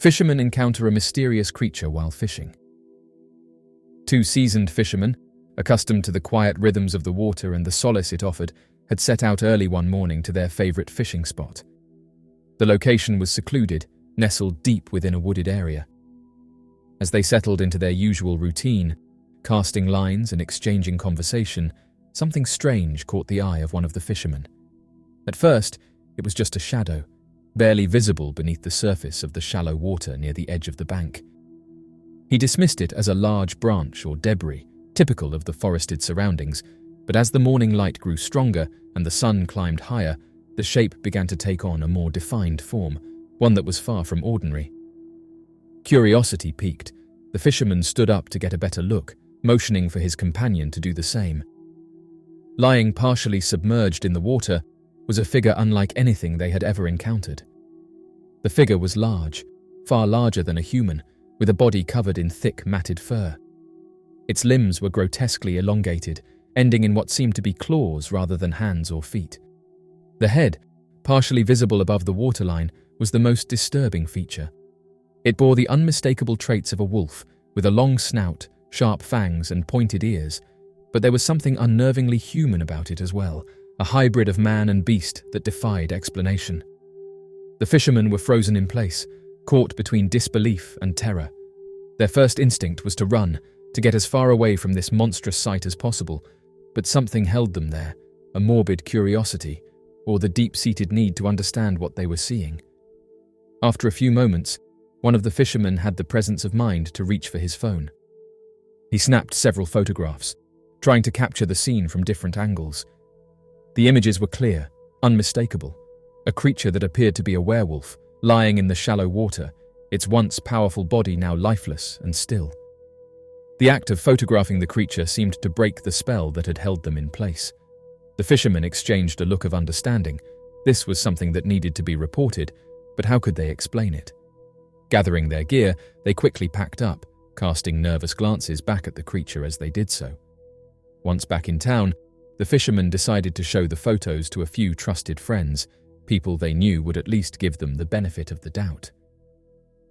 Fishermen encounter a mysterious creature while fishing. Two seasoned fishermen, accustomed to the quiet rhythms of the water and the solace it offered, had set out early one morning to their favorite fishing spot. The location was secluded, nestled deep within a wooded area. As they settled into their usual routine, casting lines and exchanging conversation, something strange caught the eye of one of the fishermen. At first, it was just a shadow, barely visible beneath the surface of the shallow water near the edge of the bank. He dismissed it as a large branch or debris, typical of the forested surroundings, but as the morning light grew stronger and the sun climbed higher, the shape began to take on a more defined form, one that was far from ordinary. Curiosity piqued. The fisherman stood up to get a better look, motioning for his companion to do the same. Lying partially submerged in the water was a figure unlike anything they had ever encountered. The figure was large, far larger than a human, with a body covered in thick, matted fur. Its limbs were grotesquely elongated, ending in what seemed to be claws rather than hands or feet. The head, partially visible above the waterline, was the most disturbing feature. It bore the unmistakable traits of a wolf, with a long snout, sharp fangs, and pointed ears, but there was something unnervingly human about it as well, a hybrid of man and beast that defied explanation. The fishermen were frozen in place, caught between disbelief and terror. Their first instinct was to run, to get as far away from this monstrous sight as possible, but something held them there, a morbid curiosity, or the deep-seated need to understand what they were seeing. After a few moments, one of the fishermen had the presence of mind to reach for his phone. He snapped several photographs, trying to capture the scene from different angles. The images were clear, unmistakable, a creature that appeared to be a werewolf, lying in the shallow water, its once powerful body now lifeless and still. The act of photographing the creature seemed to break the spell that had held them in place. The fishermen exchanged a look of understanding. This was something that needed to be reported, but how could they explain it? Gathering their gear, they quickly packed up, casting nervous glances back at the creature as they did so. Once back in town, the fishermen decided to show the photos to a few trusted friends, people they knew would at least give them the benefit of the doubt.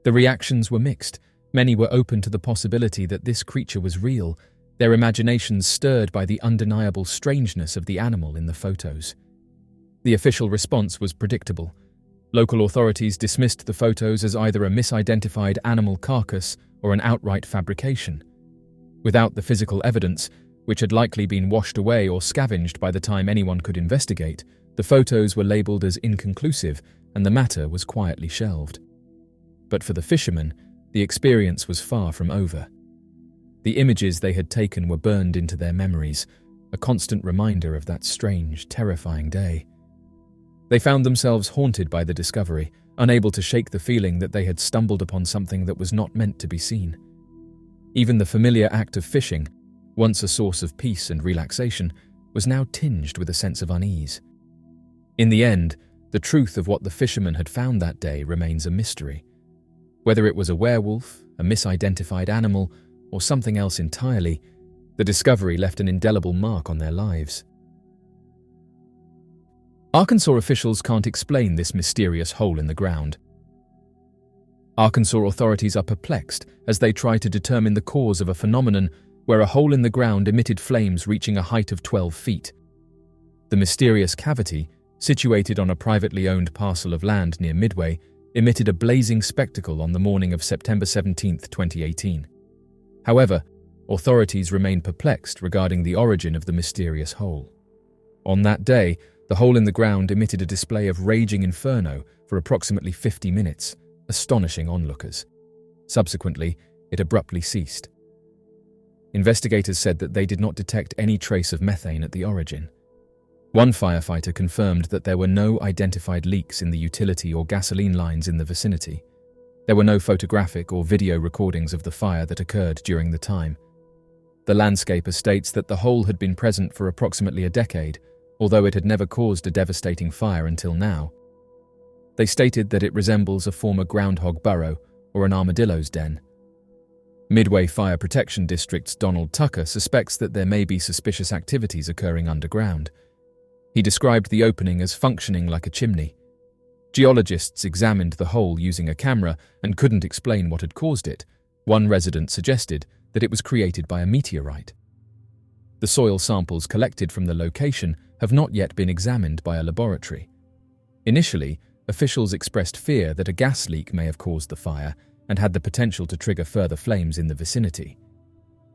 The reactions were mixed. Many were open to the possibility that this creature was real, their imaginations stirred by the undeniable strangeness of the animal in the photos. The official response was predictable. Local authorities dismissed the photos as either a misidentified animal carcass or an outright fabrication. Without the physical evidence, which had likely been washed away or scavenged by the time anyone could investigate, the photos were labelled as inconclusive and the matter was quietly shelved. But for the fishermen, the experience was far from over. The images they had taken were burned into their memories, a constant reminder of that strange, terrifying day. They found themselves haunted by the discovery, unable to shake the feeling that they had stumbled upon something that was not meant to be seen. Even the familiar act of fishing, once a source of peace and relaxation, was now tinged with a sense of unease. In the end, the truth of what the fishermen had found that day remains a mystery. Whether it was a werewolf, a misidentified animal, or something else entirely, the discovery left an indelible mark on their lives. Arkansas officials can't explain this mysterious hole in the ground. Arkansas authorities are perplexed as they try to determine the cause of a phenomenon where a hole in the ground emitted flames reaching a height of 12 feet. The mysterious cavity, situated on a privately owned parcel of land near Midway, emitted a blazing spectacle on the morning of September 17, 2018. However, authorities remain perplexed regarding the origin of the mysterious hole. On that day, the hole in the ground emitted a display of raging inferno for approximately 50 minutes, astonishing onlookers. Subsequently, it abruptly ceased. Investigators said that they did not detect any trace of methane at the origin. One firefighter confirmed that there were no identified leaks in the utility or gasoline lines in the vicinity. There were no photographic or video recordings of the fire that occurred during the time. The landscaper states that the hole had been present for approximately a decade, although it had never caused a devastating fire until now. They stated that it resembles a former groundhog burrow or an armadillo's den. Midway Fire Protection District's Donald Tucker suspects that there may be suspicious activities occurring underground. He described the opening as functioning like a chimney. Geologists examined the hole using a camera and couldn't explain what had caused it. One resident suggested that it was created by a meteorite. The soil samples collected from the location have not yet been examined by a laboratory. Initially, officials expressed fear that a gas leak may have caused the fire and had the potential to trigger further flames in the vicinity.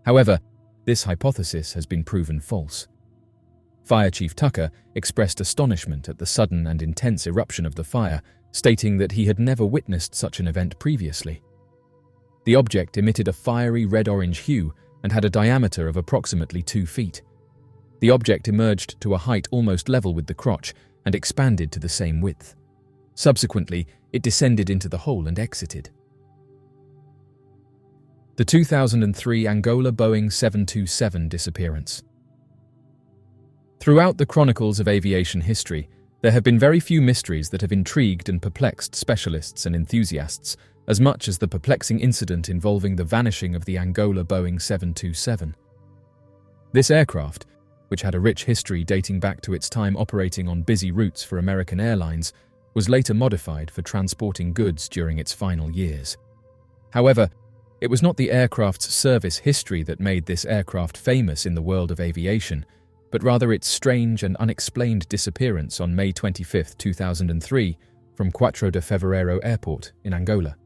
However, this hypothesis has been proven false. Fire Chief Tucker expressed astonishment at the sudden and intense eruption of the fire, stating that he had never witnessed such an event previously. The object emitted a fiery red-orange hue and had a diameter of approximately 2 feet. The object emerged to a height almost level with the crotch and expanded to the same width. Subsequently, it descended into the hole and exited. The 2003 Angola Boeing 727 disappearance. Throughout the chronicles of aviation history, there have been very few mysteries that have intrigued and perplexed specialists and enthusiasts as much as the perplexing incident involving the vanishing of the Angola Boeing 727. This aircraft, which had a rich history dating back to its time operating on busy routes for American Airlines, was later modified for transporting goods during its final years. However, it was not the aircraft's service history that made this aircraft famous in the world of aviation, but rather its strange and unexplained disappearance on May 25, 2003, from 4 de Fevereiro Airport in Angola.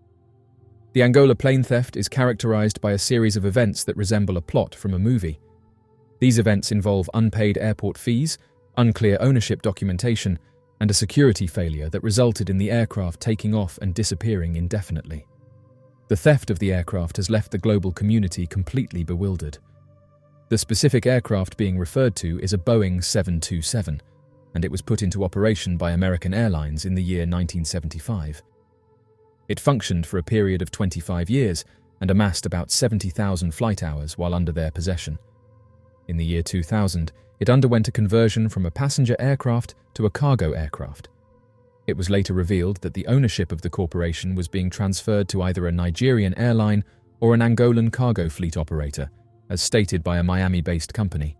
The Angola plane theft is characterized by a series of events that resemble a plot from a movie. These events involve unpaid airport fees, unclear ownership documentation, and a security failure that resulted in the aircraft taking off and disappearing indefinitely. The theft of the aircraft has left the global community completely bewildered. The specific aircraft being referred to is a Boeing 727, and it was put into operation by American Airlines in the year 1975. It functioned for a period of 25 years and amassed about 70,000 flight hours while under their possession. In the year 2000, it underwent a conversion from a passenger aircraft to a cargo aircraft. It was later revealed that the ownership of the corporation was being transferred to either a Nigerian airline or an Angolan cargo fleet operator, as stated by a Miami-based company.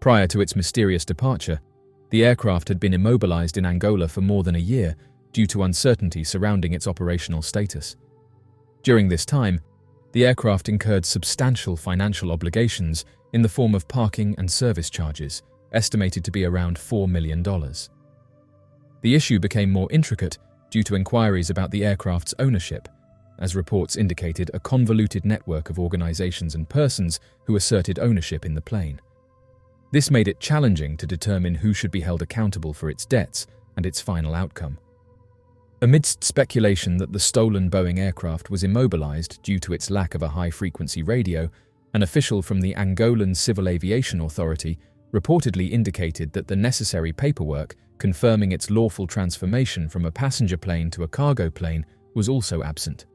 Prior to its mysterious departure, the aircraft had been immobilized in Angola for more than a year due to uncertainty surrounding its operational status. During this time, the aircraft incurred substantial financial obligations in the form of parking and service charges, estimated to be around $4 million. The issue became more intricate due to inquiries about the aircraft's ownership, as reports indicated a convoluted network of organizations and persons who asserted ownership in the plane. This made it challenging to determine who should be held accountable for its debts and its final outcome. Amidst speculation that the stolen Boeing aircraft was immobilized due to its lack of a high-frequency radio, an official from the Angolan Civil Aviation Authority reportedly indicated that the necessary paperwork confirming its lawful transformation from a passenger plane to a cargo plane was also absent.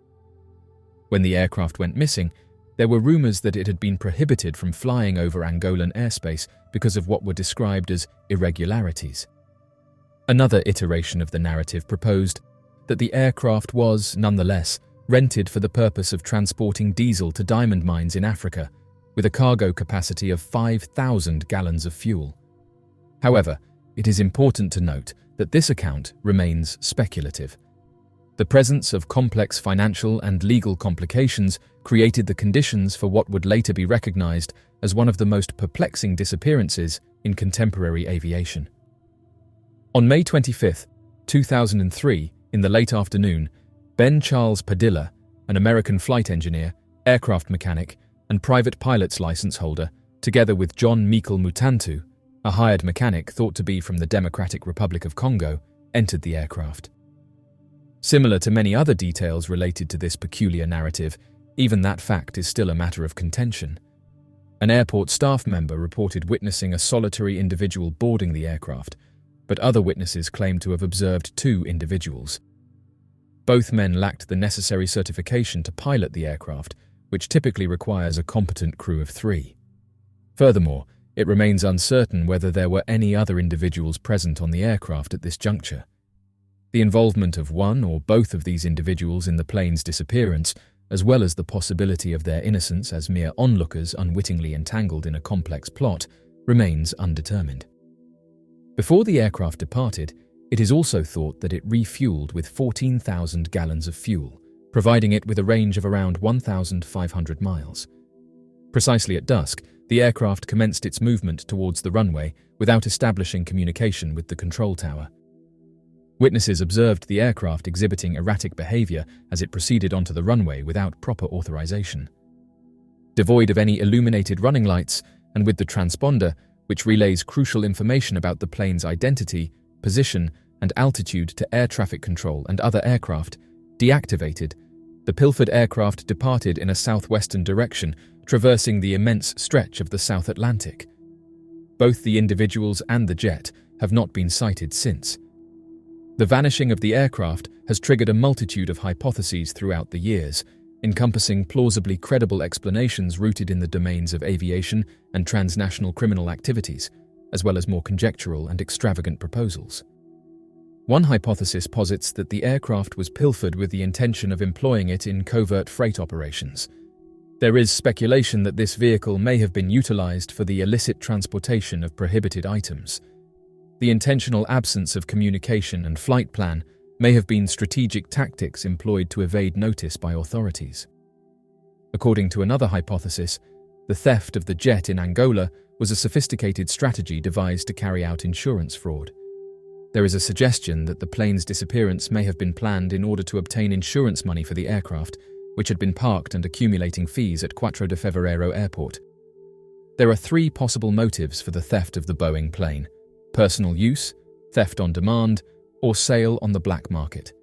When the aircraft went missing, there were rumors that it had been prohibited from flying over Angolan airspace because of what were described as irregularities. Another iteration of the narrative proposed that the aircraft was, nonetheless, rented for the purpose of transporting diesel to diamond mines in Africa, with a cargo capacity of 5,000 gallons of fuel. However, it is important to note that this account remains speculative. The presence of complex financial and legal complications created the conditions for what would later be recognized as one of the most perplexing disappearances in contemporary aviation. On May 25, 2003, in the late afternoon, Ben Charles Padilla, an American flight engineer, aircraft mechanic, and private pilot's license holder, together with John Michael Mutantu, a hired mechanic thought to be from the Democratic Republic of Congo, entered the aircraft. Similar to many other details related to this peculiar narrative, even that fact is still a matter of contention. An airport staff member reported witnessing a solitary individual boarding the aircraft, but other witnesses claimed to have observed 2 individuals. Both men lacked the necessary certification to pilot the aircraft, which typically requires a competent crew of 3. Furthermore, it remains uncertain whether there were any other individuals present on the aircraft at this juncture. The involvement of one or both of these individuals in the plane's disappearance, as well as the possibility of their innocence as mere onlookers unwittingly entangled in a complex plot, remains undetermined. Before the aircraft departed, It is also thought that it refueled with 14,000 gallons of fuel, providing it with a range of around 1,500 miles. Precisely at dusk, the aircraft commenced its movement towards the runway without establishing communication with the control tower. Witnesses observed the aircraft exhibiting erratic behavior as it proceeded onto the runway without proper authorization. Devoid of any illuminated running lights, and with the transponder, which relays crucial information about the plane's identity, position, and altitude to air traffic control and other aircraft, deactivated, the pilfered aircraft departed in a southwestern direction, traversing the immense stretch of the South Atlantic. Both the individuals and the jet have not been sighted since. The vanishing of the aircraft has triggered a multitude of hypotheses throughout the years, encompassing plausibly credible explanations rooted in the domains of aviation and transnational criminal activities, as well as more conjectural and extravagant proposals. One hypothesis posits that the aircraft was pilfered with the intention of employing it in covert freight operations. There is speculation that this vehicle may have been utilized for the illicit transportation of prohibited items. The intentional absence of communication and flight plan may have been strategic tactics employed to evade notice by authorities. According to another hypothesis, the theft of the jet in Angola was a sophisticated strategy devised to carry out insurance fraud. There is a suggestion that the plane's disappearance may have been planned in order to obtain insurance money for the aircraft, which had been parked and accumulating fees at 4 de Fevereiro airport. There are three possible motives for the theft of the Boeing plane: personal use, theft on demand, or sale on the black market.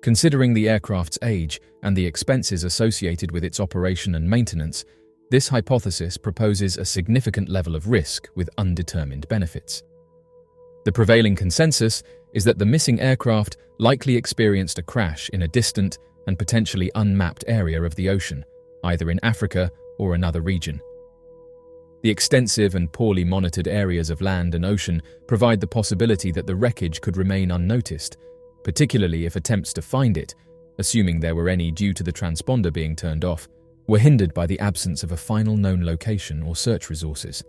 Considering the aircraft's age and the expenses associated with its operation and maintenance, this hypothesis proposes a significant level of risk with undetermined benefits. The prevailing consensus is that the missing aircraft likely experienced a crash in a distant and potentially unmapped area of the ocean, either in Africa or another region. The extensive and poorly monitored areas of land and ocean provide the possibility that the wreckage could remain unnoticed, particularly if attempts to find it, assuming there were any due to the transponder being turned off, were hindered by the absence of a final known location or search resources.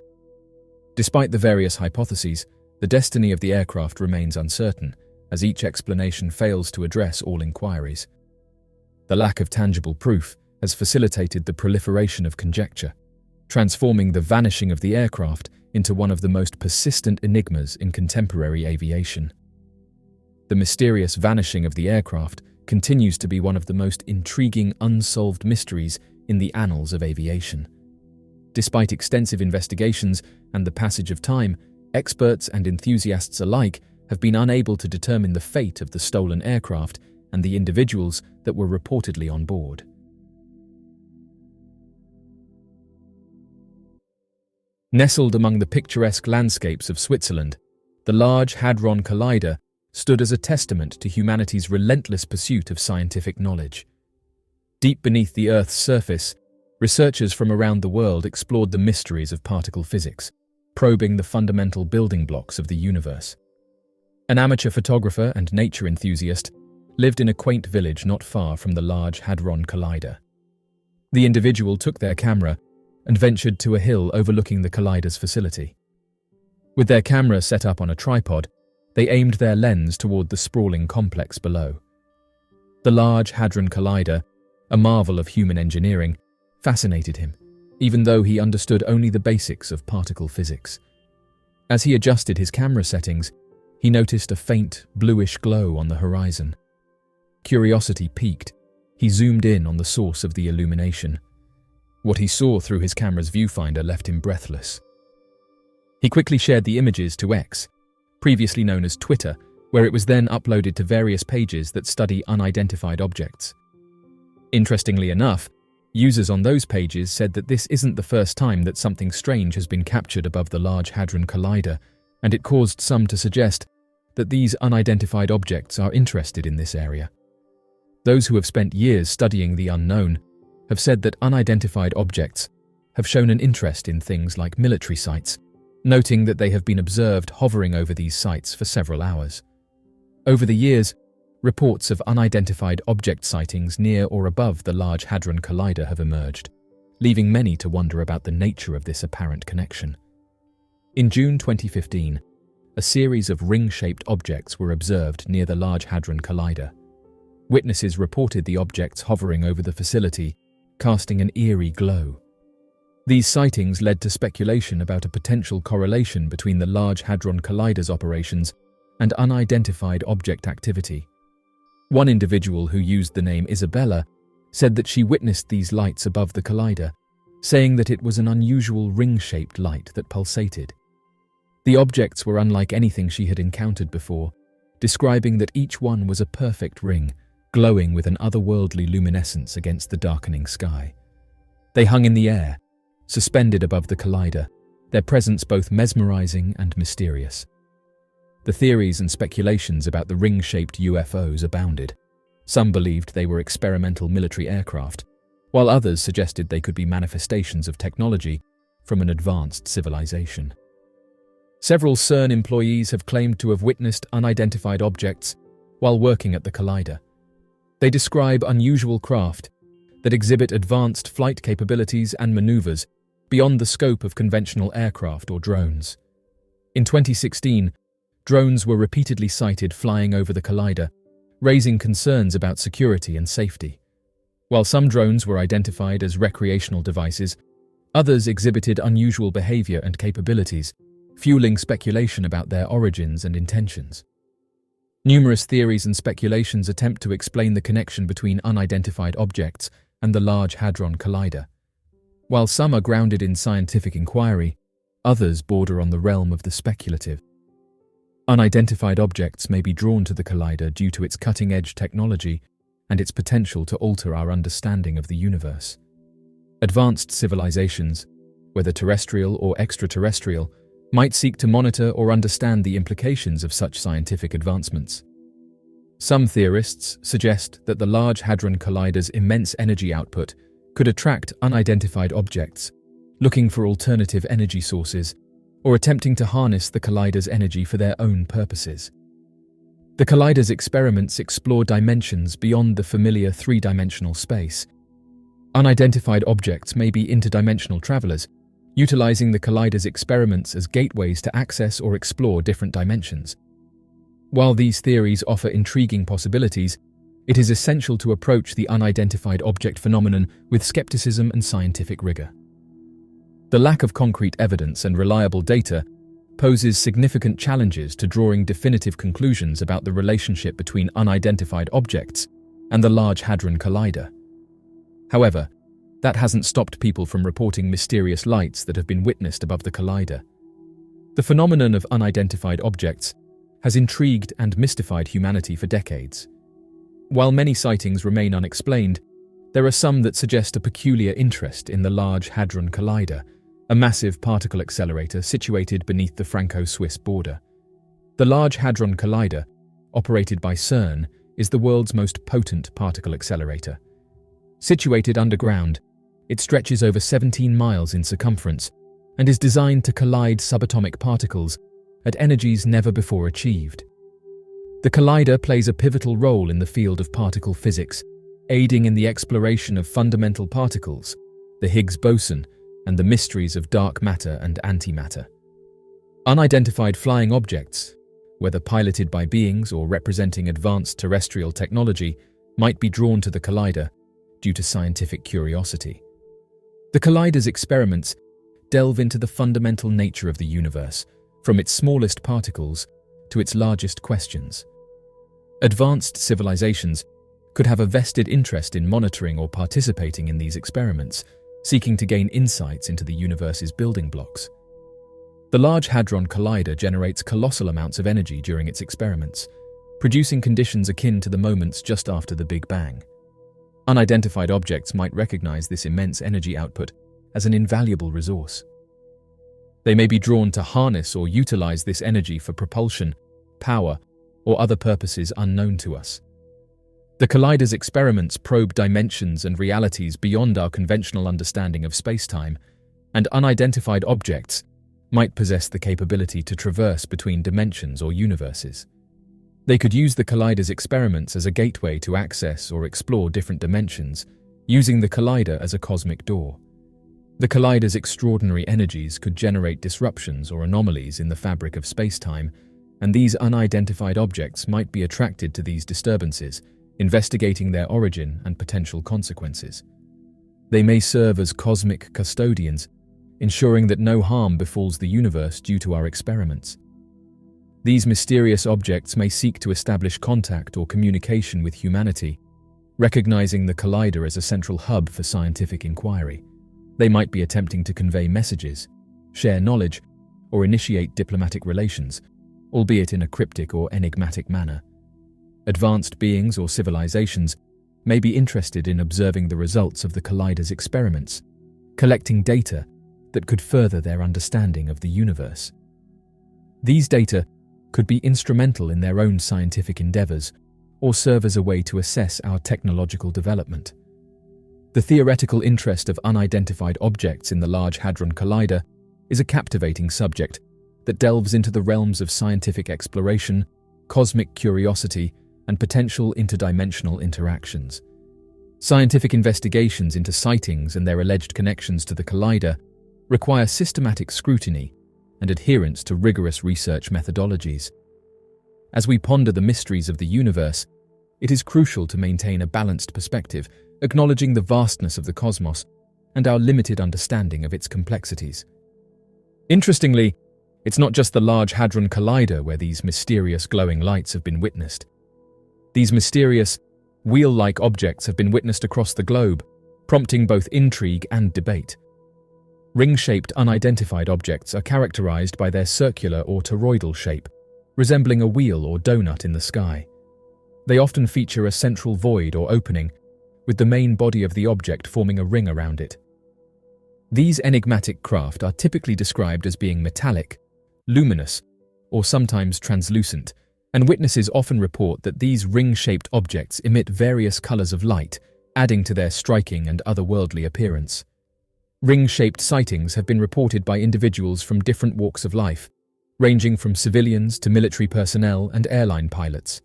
Despite the various hypotheses, the destiny of the aircraft remains uncertain, as each explanation fails to address all inquiries. The lack of tangible proof has facilitated the proliferation of conjecture, transforming the vanishing of the aircraft into one of the most persistent enigmas in contemporary aviation. The mysterious vanishing of the aircraft continues to be one of the most intriguing unsolved mysteries in the annals of aviation. Despite extensive investigations and the passage of time, experts and enthusiasts alike have been unable to determine the fate of the stolen aircraft and the individuals that were reportedly on board. Nestled among the picturesque landscapes of Switzerland, the Large Hadron Collider stood as a testament to humanity's relentless pursuit of scientific knowledge. Deep beneath the Earth's surface, researchers from around the world explored the mysteries of particle physics, probing the fundamental building blocks of the universe. An amateur photographer and nature enthusiast lived in a quaint village not far from the Large Hadron Collider. The individual took their camera and ventured to a hill overlooking the collider's facility. With their camera set up on a tripod, they aimed their lens toward the sprawling complex below. The Large Hadron Collider, a marvel of human engineering, fascinated him, even though he understood only the basics of particle physics. As he adjusted his camera settings, he noticed a faint, bluish glow on the horizon. Curiosity piqued. He zoomed in on the source of the illumination. What he saw through his camera's viewfinder left him breathless. He quickly shared the images to X, previously known as Twitter, where it was then uploaded to various pages that study unidentified objects. Interestingly enough, users on those pages said that this isn't the first time that something strange has been captured above the Large Hadron Collider, and it caused some to suggest that these unidentified objects are interested in this area. Those who have spent years studying the unknown have said that unidentified objects have shown an interest in things like military sites, noting that they have been observed hovering over these sites for several hours. Over the years, reports of unidentified object sightings near or above the Large Hadron Collider have emerged, leaving many to wonder about the nature of this apparent connection. In June 2015, a series of ring-shaped objects were observed near the Large Hadron Collider. Witnesses reported the objects hovering over the facility, casting an eerie glow. These sightings led to speculation about a potential correlation between the Large Hadron Collider's operations and unidentified object activity. One individual who used the name Isabella said that she witnessed these lights above the collider, saying that it was an unusual ring-shaped light that pulsated. The objects were unlike anything she had encountered before, describing that each one was a perfect ring, glowing with an otherworldly luminescence against the darkening sky. They hung in the air, suspended above the collider, their presence both mesmerizing and mysterious. The theories and speculations about the ring-shaped UFOs abounded. Some believed they were experimental military aircraft, while others suggested they could be manifestations of technology from an advanced civilization. Several CERN employees have claimed to have witnessed unidentified objects while working at the collider. They describe unusual craft that exhibit advanced flight capabilities and maneuvers beyond the scope of conventional aircraft or drones. In 2016, drones were repeatedly sighted flying over the collider, raising concerns about security and safety. While some drones were identified as recreational devices, others exhibited unusual behavior and capabilities, fueling speculation about their origins and intentions. Numerous theories and speculations attempt to explain the connection between unidentified objects and the Large Hadron Collider. While some are grounded in scientific inquiry, others border on the realm of the speculative. Unidentified objects may be drawn to the collider due to its cutting-edge technology and its potential to alter our understanding of the universe. Advanced civilizations, whether terrestrial or extraterrestrial, might seek to monitor or understand the implications of such scientific advancements. Some theorists suggest that the Large Hadron Collider's immense energy output could attract unidentified objects, looking for alternative energy sources, or attempting to harness the collider's energy for their own purposes. The collider's experiments explore dimensions beyond the familiar three-dimensional space. Unidentified objects may be interdimensional travelers, utilizing the collider's experiments as gateways to access or explore different dimensions. While these theories offer intriguing possibilities, it is essential to approach the unidentified object phenomenon with skepticism and scientific rigor. The lack of concrete evidence and reliable data poses significant challenges to drawing definitive conclusions about the relationship between unidentified objects and the Large Hadron Collider. However, that hasn't stopped people from reporting mysterious lights that have been witnessed above the collider. The phenomenon of unidentified objects has intrigued and mystified humanity for decades. While many sightings remain unexplained, there are some that suggest a peculiar interest in the Large Hadron Collider, a massive particle accelerator situated beneath the Franco-Swiss border. The Large Hadron Collider, operated by CERN, is the world's most potent particle accelerator. Situated underground, it stretches over 17 miles in circumference and is designed to collide subatomic particles at energies never before achieved. The collider plays a pivotal role in the field of particle physics, aiding in the exploration of fundamental particles, the Higgs boson, and the mysteries of dark matter and antimatter. Unidentified flying objects, whether piloted by beings or representing advanced terrestrial technology, might be drawn to the collider due to scientific curiosity. The collider's experiments delve into the fundamental nature of the universe, from its smallest particles to its largest questions. Advanced civilizations could have a vested interest in monitoring or participating in these experiments, seeking to gain insights into the universe's building blocks. The Large Hadron Collider generates colossal amounts of energy during its experiments, producing conditions akin to the moments just after the Big Bang. Unidentified objects might recognize this immense energy output as an invaluable resource. They may be drawn to harness or utilize this energy for propulsion, power, or other purposes unknown to us. The collider's experiments probe dimensions and realities beyond our conventional understanding of space-time, and unidentified objects might possess the capability to traverse between dimensions or universes. They could use the collider's experiments as a gateway to access or explore different dimensions, using the collider as a cosmic door. The collider's extraordinary energies could generate disruptions or anomalies in the fabric of space-time, and these unidentified objects might be attracted to these disturbances, investigating their origin and potential consequences. They may serve as cosmic custodians, ensuring that no harm befalls the universe due to our experiments. These mysterious objects may seek to establish contact or communication with humanity, recognizing the collider as a central hub for scientific inquiry. They might be attempting to convey messages, share knowledge, or initiate diplomatic relations, albeit in a cryptic or enigmatic manner. Advanced beings or civilizations may be interested in observing the results of the collider's experiments, collecting data that could further their understanding of the universe. These data could be instrumental in their own scientific endeavors or serve as a way to assess our technological development. The theoretical interest of unidentified objects in the Large Hadron Collider is a captivating subject that delves into the realms of scientific exploration, cosmic curiosity, and potential interdimensional interactions. Scientific investigations into sightings and their alleged connections to the collider require systematic scrutiny and adherence to rigorous research methodologies. As we ponder the mysteries of the universe, it is crucial to maintain a balanced perspective, acknowledging the vastness of the cosmos and our limited understanding of its complexities. Interestingly, it's not just the Large Hadron Collider where these mysterious glowing lights have been witnessed. These mysterious, wheel-like objects have been witnessed across the globe, prompting both intrigue and debate. Ring-shaped unidentified objects are characterized by their circular or toroidal shape, resembling a wheel or donut in the sky. They often feature a central void or opening, with the main body of the object forming a ring around it. These enigmatic craft are typically described as being metallic, luminous, or sometimes translucent, and witnesses often report that these ring-shaped objects emit various colors of light, adding to their striking and otherworldly appearance. Ring-shaped sightings have been reported by individuals from different walks of life, ranging from civilians to military personnel and airline pilots.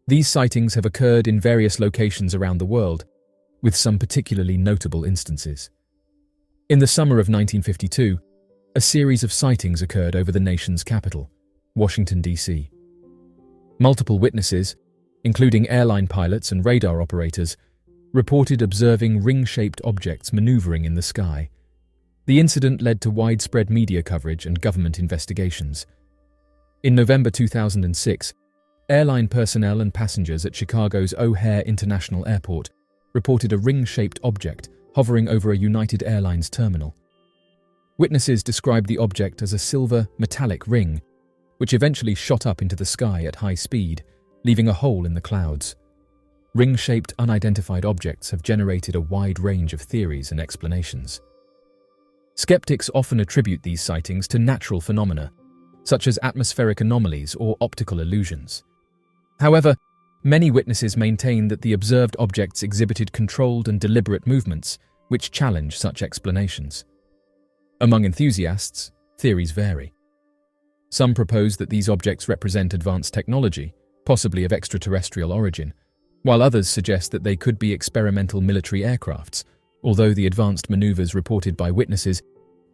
These sightings have occurred in various locations around the world, with some particularly notable instances. In the summer of 1952, a series of sightings occurred over the nation's capital, Washington, D.C. Multiple witnesses, including airline pilots and radar operators, reported observing ring-shaped objects maneuvering in the sky. The incident led to widespread media coverage and government investigations. In November 2006, airline personnel and passengers at Chicago's O'Hare International Airport reported a ring-shaped object hovering over a United Airlines terminal. Witnesses described the object as a silver, metallic ring, which eventually shot up into the sky at high speed, leaving a hole in the clouds. Ring-shaped unidentified objects have generated a wide range of theories and explanations. Skeptics often attribute these sightings to natural phenomena, such as atmospheric anomalies or optical illusions. However, many witnesses maintain that the observed objects exhibited controlled and deliberate movements, which challenge such explanations. Among enthusiasts, theories vary. Some propose that these objects represent advanced technology, possibly of extraterrestrial origin, while others suggest that they could be experimental military aircrafts, although the advanced maneuvers reported by witnesses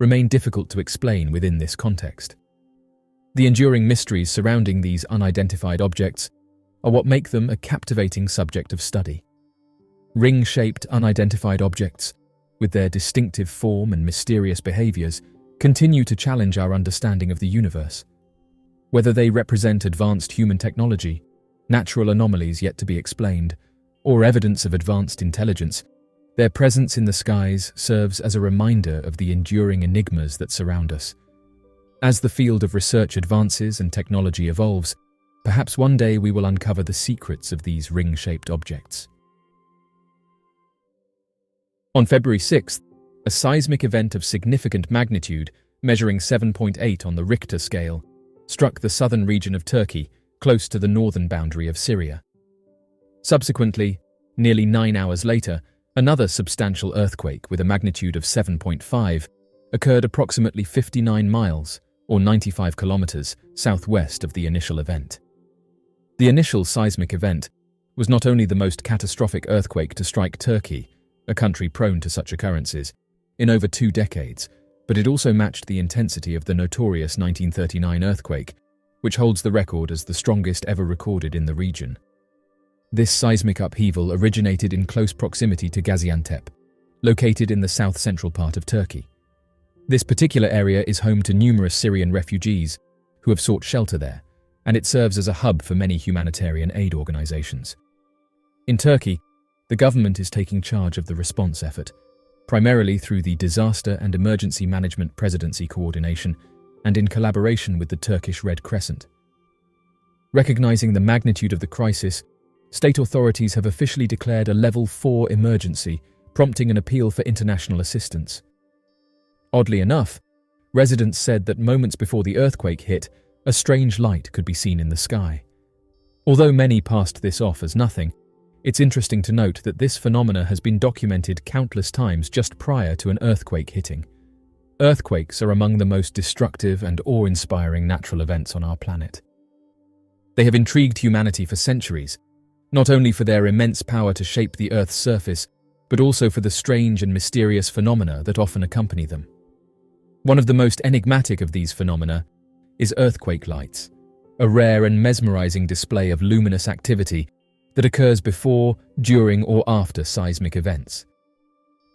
remain difficult to explain within this context. The enduring mysteries surrounding these unidentified objects are what make them a captivating subject of study. Ring-shaped unidentified objects, with their distinctive form and mysterious behaviors, continue to challenge our understanding of the universe. Whether they represent advanced human technology, natural anomalies yet to be explained, or evidence of advanced intelligence, their presence in the skies serves as a reminder of the enduring enigmas that surround us. As the field of research advances and technology evolves, perhaps one day we will uncover the secrets of these ring-shaped objects. On February 6th, a seismic event of significant magnitude, measuring 7.8 on the Richter scale, struck the southern region of Turkey, close to the northern boundary of Syria. Subsequently, nearly 9 hours later, another substantial earthquake with a magnitude of 7.5 occurred approximately 59 miles, or 95 kilometers, southwest of the initial event. The initial seismic event was not only the most catastrophic earthquake to strike Turkey, a country prone to such occurrences, in over 2 decades, but it also matched the intensity of the notorious 1939 earthquake, which holds the record as the strongest ever recorded in the region. This seismic upheaval originated in close proximity to Gaziantep, located in the south-central part of Turkey. This particular area is home to numerous Syrian refugees who have sought shelter there, and it serves as a hub for many humanitarian aid organizations. In Turkey, the government is taking charge of the response effort, primarily through the Disaster and Emergency Management Presidency Coordination and in collaboration with the Turkish Red Crescent. Recognizing the magnitude of the crisis, state authorities have officially declared a Level 4 emergency, prompting an appeal for international assistance. Oddly enough, residents said that moments before the earthquake hit, a strange light could be seen in the sky. Although many passed this off as nothing, it's interesting to note that this phenomena has been documented countless times just prior to an earthquake hitting. Earthquakes are among the most destructive and awe-inspiring natural events on our planet. They have intrigued humanity for centuries, not only for their immense power to shape the Earth's surface, but also for the strange and mysterious phenomena that often accompany them. One of the most enigmatic of these phenomena is earthquake lights, a rare and mesmerizing display of luminous activity that occurs before, during, or after seismic events.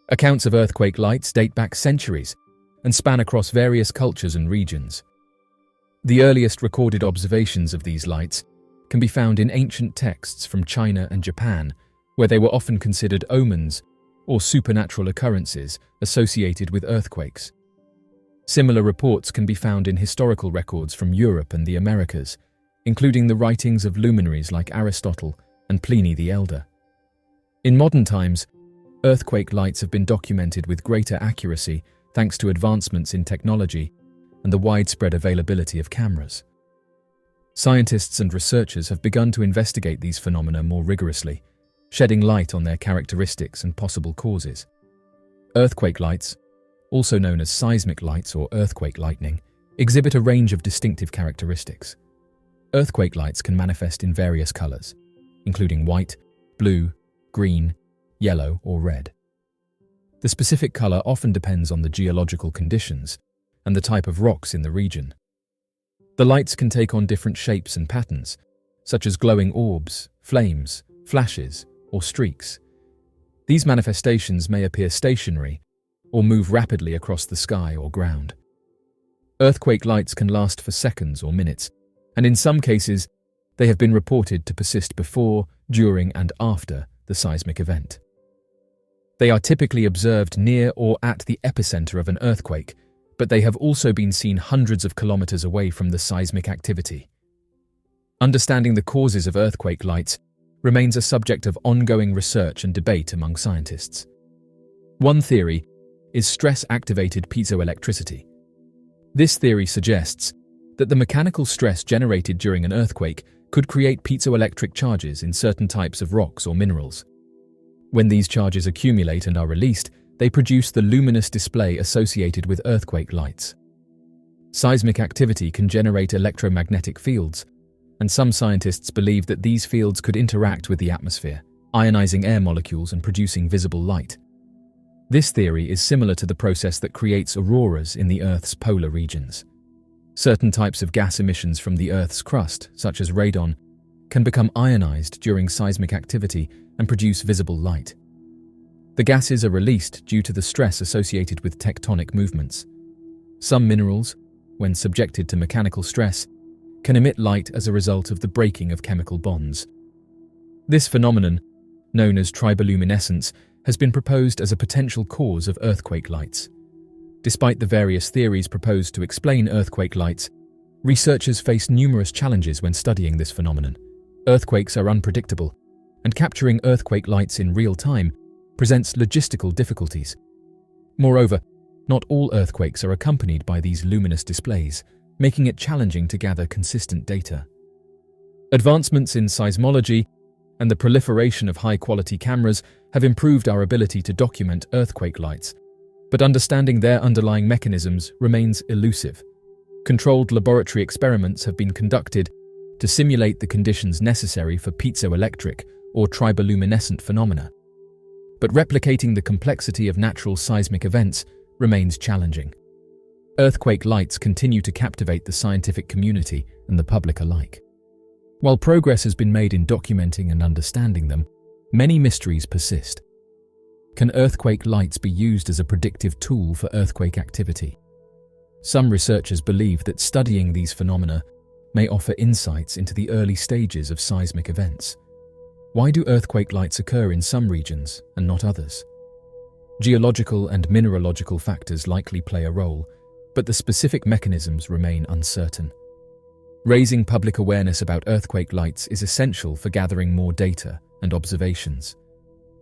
Accounts of earthquake lights date back centuries and span across various cultures and regions. The earliest recorded observations of these lights can be found in ancient texts from China and Japan, where they were often considered omens or supernatural occurrences associated with earthquakes. Similar reports can be found in historical records from Europe and the Americas, including the writings of luminaries like Aristotle and Pliny the Elder. In modern times, earthquake lights have been documented with greater accuracy thanks to advancements in technology and the widespread availability of cameras. Scientists and researchers have begun to investigate these phenomena more rigorously, shedding light on their characteristics and possible causes. Earthquake lights, also known as seismic lights or earthquake lightning, exhibit a range of distinctive characteristics. Earthquake lights can manifest in various colors, including white, blue, green, yellow, or red. The specific color often depends on the geological conditions and the type of rocks in the region. The lights can take on different shapes and patterns, such as glowing orbs, flames, flashes, or streaks. These manifestations may appear stationary or move rapidly across the sky or ground. Earthquake lights can last for seconds or minutes, and in some cases, they have been reported to persist before, during, and after the seismic event. They are typically observed near or at the epicenter of an earthquake, but they have also been seen hundreds of kilometers away from the seismic activity. Understanding the causes of earthquake lights remains a subject of ongoing research and debate among scientists. One theory is stress-activated piezoelectricity. This theory suggests that the mechanical stress generated during an earthquake could create piezoelectric charges in certain types of rocks or minerals. When these charges accumulate and are released, they produce the luminous display associated with earthquake lights. Seismic activity can generate electromagnetic fields, and some scientists believe that these fields could interact with the atmosphere, ionizing air molecules and producing visible light. This theory is similar to the process that creates auroras in the Earth's polar regions. Certain types of gas emissions from the Earth's crust, such as radon, can become ionized during seismic activity and produce visible light. The gases are released due to the stress associated with tectonic movements. Some minerals, when subjected to mechanical stress, can emit light as a result of the breaking of chemical bonds. This phenomenon, known as triboluminescence, has been proposed as a potential cause of earthquake lights. Despite the various theories proposed to explain earthquake lights, researchers face numerous challenges when studying this phenomenon. Earthquakes are unpredictable, and capturing earthquake lights in real time presents logistical difficulties. Moreover, not all earthquakes are accompanied by these luminous displays, making it challenging to gather consistent data. Advancements in seismology and the proliferation of high-quality cameras have improved our ability to document earthquake lights, but understanding their underlying mechanisms remains elusive. Controlled laboratory experiments have been conducted to simulate the conditions necessary for piezoelectric or triboluminescent phenomena, but replicating the complexity of natural seismic events remains challenging. earthquake lights continue to captivate the scientific community and the public alike. While progress has been made in documenting and understanding them, many mysteries persist. Can earthquake lights be used as a predictive tool for earthquake activity? Some researchers believe that studying these phenomena may offer insights into the early stages of seismic events. Why do earthquake lights occur in some regions and not others? Geological and mineralogical factors likely play a role, but the specific mechanisms remain uncertain. Raising public awareness about earthquake lights is essential for gathering more data and observations.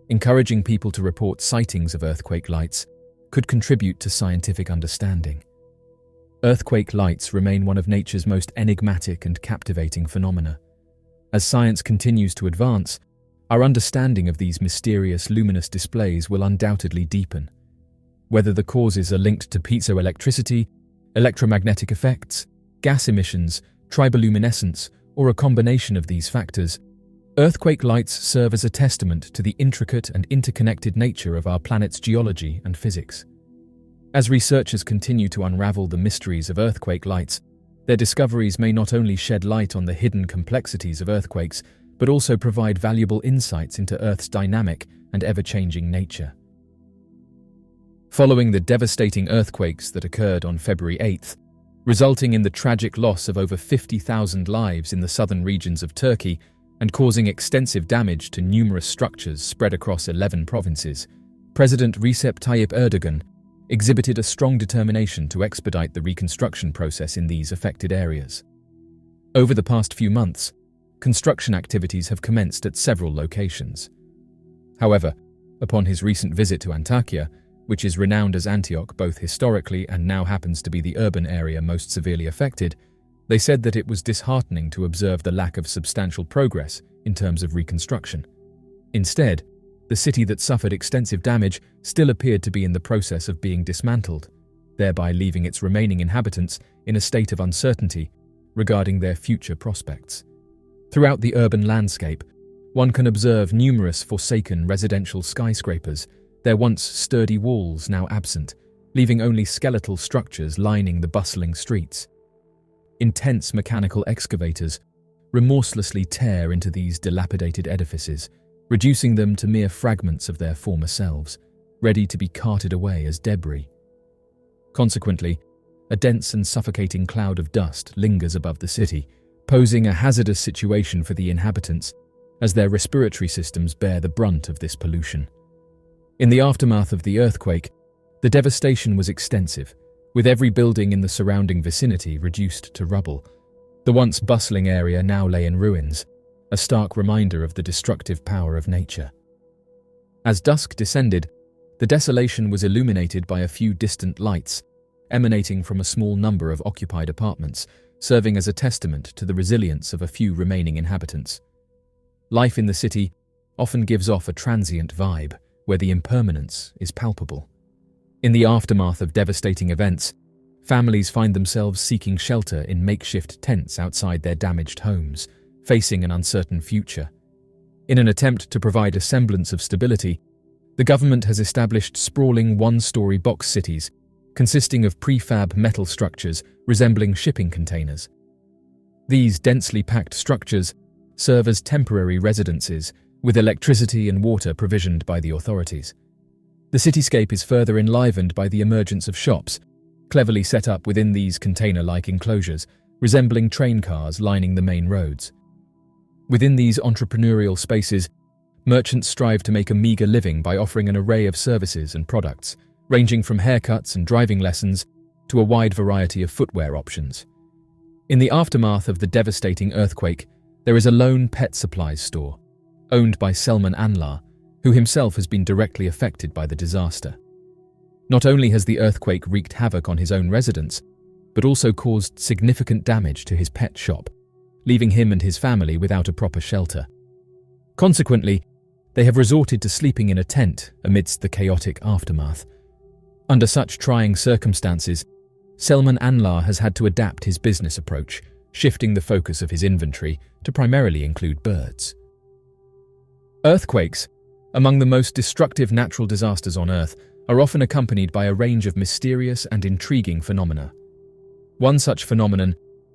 Encouraging people to report sightings of earthquake lights could contribute to scientific understanding. Earthquake lights remain one of nature's most enigmatic and captivating phenomena. As science continues to advance, our understanding of these mysterious luminous displays will undoubtedly deepen. Whether the causes are linked to piezoelectricity, electromagnetic effects, gas emissions, triboluminescence, or a combination of these factors, earthquake lights serve as a testament to the intricate and interconnected nature of our planet's geology and physics. As researchers continue to unravel the mysteries of earthquake lights, their discoveries may not only shed light on the hidden complexities of earthquakes, but also provide valuable insights into Earth's dynamic and ever-changing nature. Following the devastating earthquakes that occurred on February 8th, resulting in the tragic loss of over 50,000 lives in the southern regions of Turkey and causing extensive damage to numerous structures spread across 11 provinces, President Recep Tayyip Erdogan exhibited a strong determination to expedite the reconstruction process in these affected areas. Over the past few months, construction activities have commenced at several locations. However, upon his recent visit to Antakya, which is renowned as Antioch both historically and now happens to be the urban area most severely affected, they said that it was disheartening to observe the lack of substantial progress in terms of reconstruction. Instead, the city that suffered extensive damage still appeared to be in the process of being dismantled, thereby leaving its remaining inhabitants in a state of uncertainty regarding their future prospects. Throughout the urban landscape, one can observe numerous forsaken residential skyscrapers, their once sturdy walls now absent, leaving only skeletal structures lining the bustling streets. Intense mechanical excavators remorselessly tear into these dilapidated edifices, reducing them to mere fragments of their former selves, ready to be carted away as debris. Consequently, a dense and suffocating cloud of dust lingers above the city, posing a hazardous situation for the inhabitants as their respiratory systems bear the brunt of this pollution. In the aftermath of the earthquake, the devastation was extensive, with every building in the surrounding vicinity reduced to rubble. The once bustling area now lay in ruins, a stark reminder of the destructive power of nature. As dusk descended, the desolation was illuminated by a few distant lights, emanating from a small number of occupied apartments, serving as a testament to the resilience of a few remaining inhabitants. Life in the city often gives off a transient vibe, where the impermanence is palpable. In the aftermath of devastating events, families find themselves seeking shelter in makeshift tents outside their damaged homes, facing an uncertain future. In an attempt to provide a semblance of stability, the government has established sprawling one-story box cities consisting of prefab metal structures resembling shipping containers. These densely packed structures serve as temporary residences, with electricity and water provisioned by the authorities. The cityscape is further enlivened by the emergence of shops, cleverly set up within these container-like enclosures, resembling train cars lining the main roads. Within these entrepreneurial spaces, merchants strive to make a meager living by offering an array of services and products, ranging from haircuts and driving lessons to a wide variety of footwear options. In the aftermath of the devastating earthquake, there is a lone pet supplies store, owned by Selman Anlar, who himself has been directly affected by the disaster. Not only has the earthquake wreaked havoc on his own residence, but also caused significant damage to his pet shop, leaving him and his family without a proper shelter. Consequently, they have resorted to sleeping in a tent amidst the chaotic aftermath. Under such trying circumstances, Selman Anlar has had to adapt his business approach, shifting the focus of his inventory to primarily include birds. Earthquakes, among the most destructive natural disasters on Earth, are often accompanied by a range of mysterious and intriguing phenomena. One such phenomenon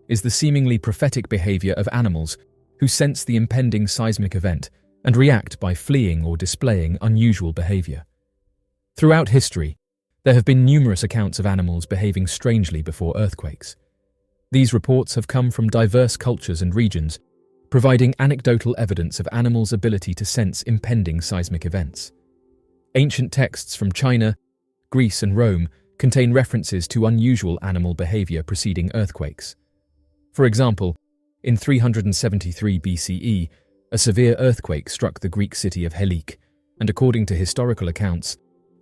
is the seemingly prophetic behavior of animals who sense the impending seismic event and react by fleeing or displaying unusual behavior. Throughout history, there have been numerous accounts of animals behaving strangely before earthquakes. These reports have come from diverse cultures and regions, providing anecdotal evidence of animals' ability to sense impending seismic events. Ancient texts from China, Greece, and Rome contain references to unusual animal behavior preceding earthquakes. For example, in 373 BCE, a severe earthquake struck the Greek city of Helice, and according to historical accounts,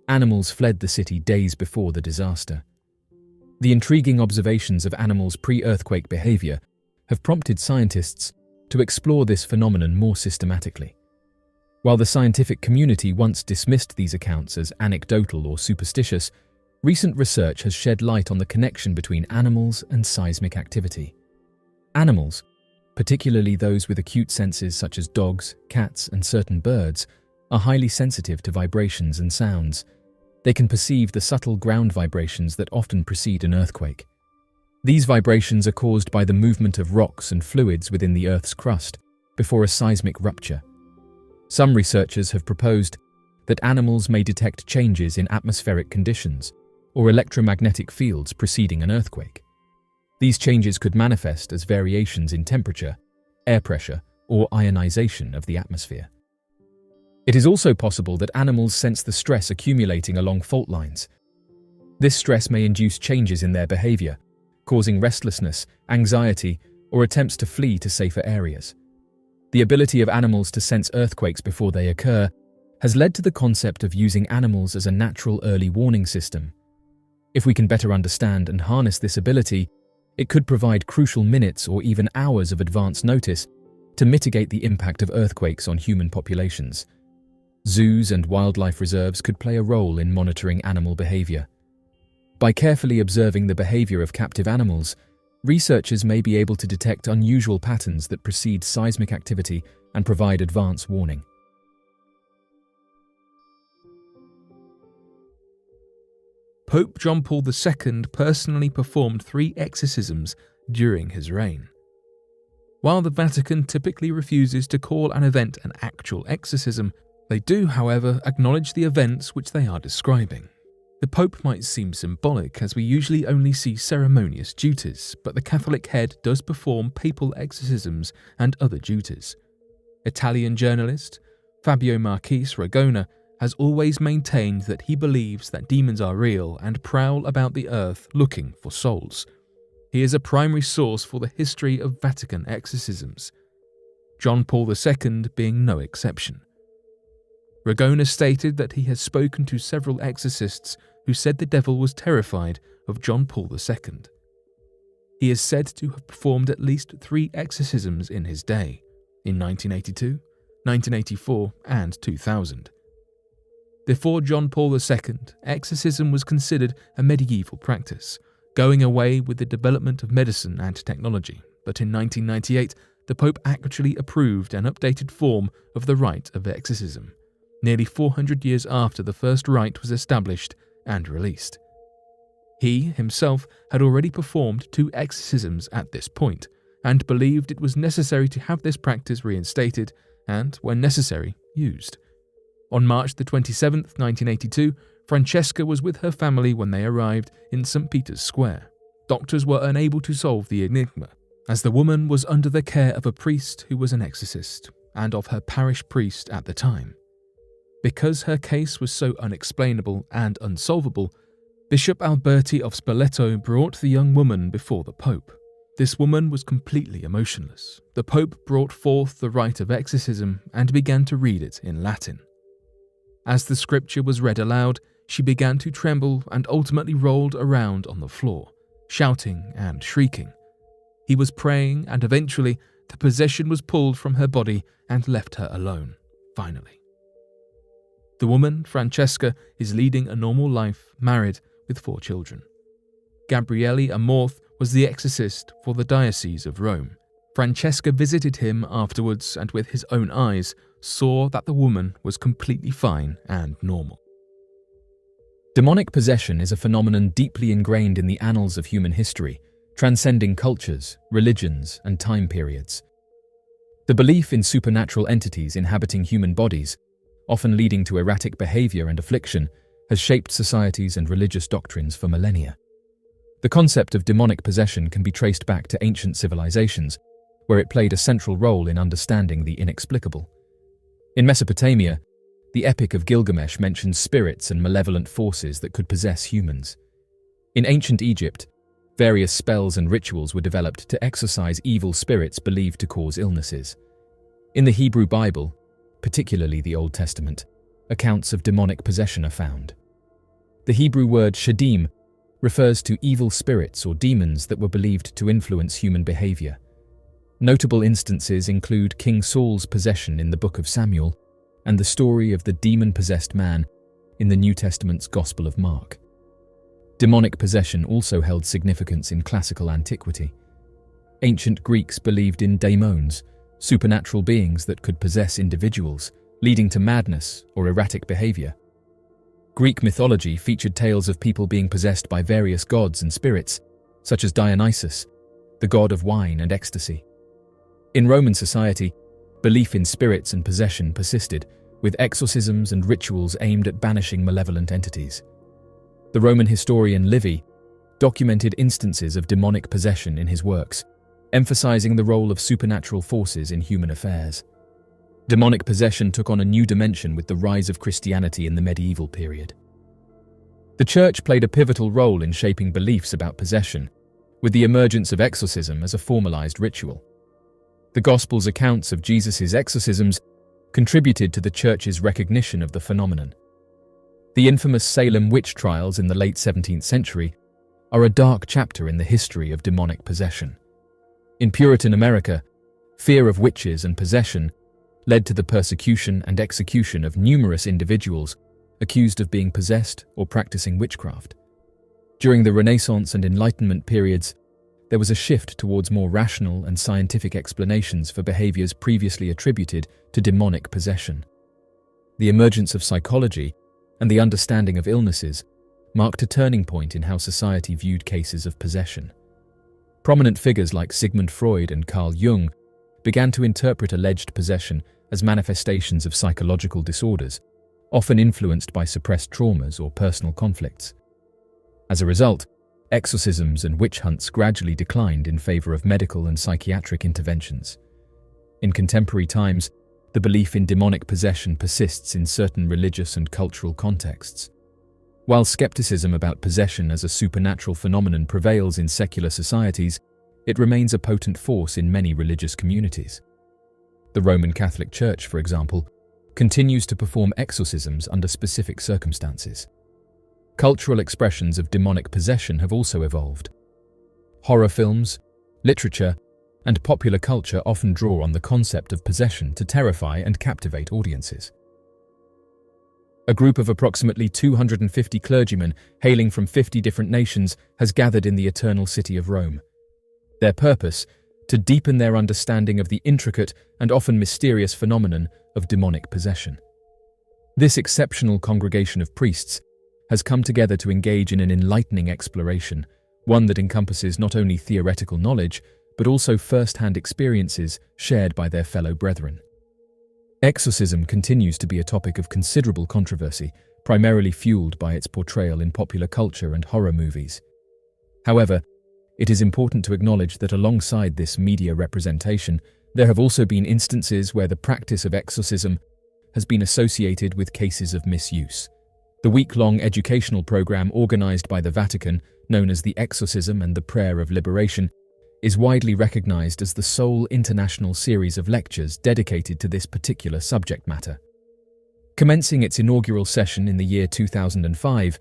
animals fled the city days before the disaster. The intriguing observations of animals' pre-earthquake behavior have prompted scientists to explore this phenomenon more systematically. While the scientific community once dismissed these accounts as anecdotal or superstitious, recent research has shed light on the connection between animals and seismic activity. Animals, particularly those with acute senses such as dogs, cats, and certain birds, are highly sensitive to vibrations and sounds. They can perceive the subtle ground vibrations that often precede an earthquake. These vibrations are caused by the movement of rocks and fluids within the Earth's crust before a seismic rupture. Some researchers have proposed that animals may detect changes in atmospheric conditions or electromagnetic fields preceding an earthquake. These changes could manifest as variations in temperature, air pressure, or ionization of the atmosphere. It is also possible that animals sense the stress accumulating along fault lines. This stress may induce changes in their behavior, causing restlessness, anxiety, or attempts to flee to safer areas. The ability of animals to sense earthquakes before they occur has led to the concept of using animals as a natural early warning system. If we can better understand and harness this ability, it could provide crucial minutes or even hours of advance notice to mitigate the impact of earthquakes on human populations. Zoos and wildlife reserves could play a role in monitoring animal behavior. By carefully observing the behavior of captive animals, researchers may be able to detect unusual patterns that precede seismic activity and provide advance warning. Pope John Paul II personally performed 3 exorcisms during his reign. While the Vatican typically refuses to call an event an actual exorcism, they do, however, acknowledge the events which they are describing. The Pope might seem symbolic, as we usually only see ceremonious duties, but the Catholic head does perform papal exorcisms and other duties. Italian journalist Fabio Marchese Ragona has always maintained that he believes that demons are real and prowl about the earth looking for souls. He is a primary source for the history of Vatican exorcisms, John Paul II being no exception. Ragona stated that he has spoken to several exorcists who said the devil was terrified of John Paul II. He is said to have performed at least 3 exorcisms in his day, in 1982, 1984, and 2000. Before John Paul II, exorcism was considered a medieval practice, going away with the development of medicine and technology, but in 1998, the Pope actually approved an updated form of the rite of exorcism, nearly 400 years after the first rite was established and released. He himself had already performed 2 exorcisms at this point, and believed it was necessary to have this practice reinstated and, when necessary, used. On March 27, 1982, Francesca was with her family when they arrived in St. Peter's Square. Doctors were unable to solve the enigma, as the woman was under the care of a priest who was an exorcist, and of her parish priest at the time. Because her case was so unexplainable and unsolvable, Bishop Alberti of Spoleto brought the young woman before the Pope. This woman was completely emotionless. The Pope brought forth the rite of exorcism and began to read it in Latin. As the scripture was read aloud, she began to tremble and ultimately rolled around on the floor, shouting and shrieking. He was praying, and eventually the possession was pulled from her body and left her alone, finally. The woman, Francesca, is leading a normal life, married, with 4 children. Gabriele Amorth was the exorcist for the Diocese of Rome. Francesca visited him afterwards and with his own eyes saw that the woman was completely fine and normal. Demonic possession is a phenomenon deeply ingrained in the annals of human history, transcending cultures, religions, and time periods. The belief in supernatural entities inhabiting human bodies, often leading to erratic behavior and affliction, has shaped societies and religious doctrines for millennia. The concept of demonic possession can be traced back to ancient civilizations, where it played a central role in understanding the inexplicable. In Mesopotamia, the Epic of Gilgamesh mentions spirits and malevolent forces that could possess humans. In ancient Egypt, various spells and rituals were developed to exorcise evil spirits believed to cause illnesses. In the Hebrew Bible, particularly the Old Testament, accounts of demonic possession are found. The Hebrew word shadim refers to evil spirits or demons that were believed to influence human behavior. Notable instances include King Saul's possession in the Book of Samuel and the story of the demon-possessed man in the New Testament's Gospel of Mark. Demonic possession also held significance in classical antiquity. Ancient Greeks believed in daimons, supernatural beings that could possess individuals, leading to madness or erratic behavior. Greek mythology featured tales of people being possessed by various gods and spirits, such as Dionysus, the god of wine and ecstasy. In Roman society, belief in spirits and possession persisted, with exorcisms and rituals aimed at banishing malevolent entities. The Roman historian Livy documented instances of demonic possession in his works, emphasizing the role of supernatural forces in human affairs. Demonic possession took on a new dimension with the rise of Christianity in the medieval period. The Church played a pivotal role in shaping beliefs about possession, with the emergence of exorcism as a formalized ritual. The Gospel's accounts of Jesus' exorcisms contributed to the Church's recognition of the phenomenon. The infamous Salem witch trials in the late 17th century are a dark chapter in the history of demonic possession. In Puritan America, fear of witches and possession led to the persecution and execution of numerous individuals accused of being possessed or practicing witchcraft. During the Renaissance and Enlightenment periods, there was a shift towards more rational and scientific explanations for behaviors previously attributed to demonic possession. The emergence of psychology and the understanding of illnesses marked a turning point in how society viewed cases of possession. Prominent figures like Sigmund Freud and Carl Jung began to interpret alleged possession as manifestations of psychological disorders, often influenced by suppressed traumas or personal conflicts. As a result, exorcisms and witch hunts gradually declined in favor of medical and psychiatric interventions. In contemporary times, the belief in demonic possession persists in certain religious and cultural contexts. While skepticism about possession as a supernatural phenomenon prevails in secular societies, it remains a potent force in many religious communities. The Roman Catholic Church, for example, continues to perform exorcisms under specific circumstances. Cultural expressions of demonic possession have also evolved. Horror films, literature, and popular culture often draw on the concept of possession to terrify and captivate audiences. A group of approximately 250 clergymen hailing from 50 different nations has gathered in the Eternal City of Rome. Their purpose: to deepen their understanding of the intricate and often mysterious phenomenon of demonic possession. This exceptional congregation of priests has come together to engage in an enlightening exploration, one that encompasses not only theoretical knowledge, but also first-hand experiences shared by their fellow brethren. Exorcism continues to be a topic of considerable controversy, primarily fueled by its portrayal in popular culture and horror movies. However, it is important to acknowledge that alongside this media representation, there have also been instances where the practice of exorcism has been associated with cases of misuse. The week-long educational program organized by the Vatican, known as the Exorcism and the Prayer of Liberation, is widely recognized as the sole international series of lectures dedicated to this particular subject matter. Commencing its inaugural session in the year 2005,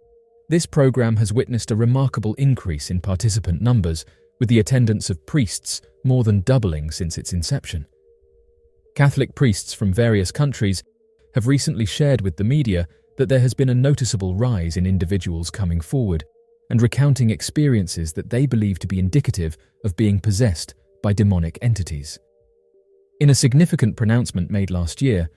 this program has witnessed a remarkable increase in participant numbers, with the attendance of priests more than doubling since its inception. Catholic priests from various countries have recently shared with the media that there has been a noticeable rise in individuals coming forward and recounting experiences that they believe to be indicative of being possessed by demonic entities. In a significant pronouncement made last year,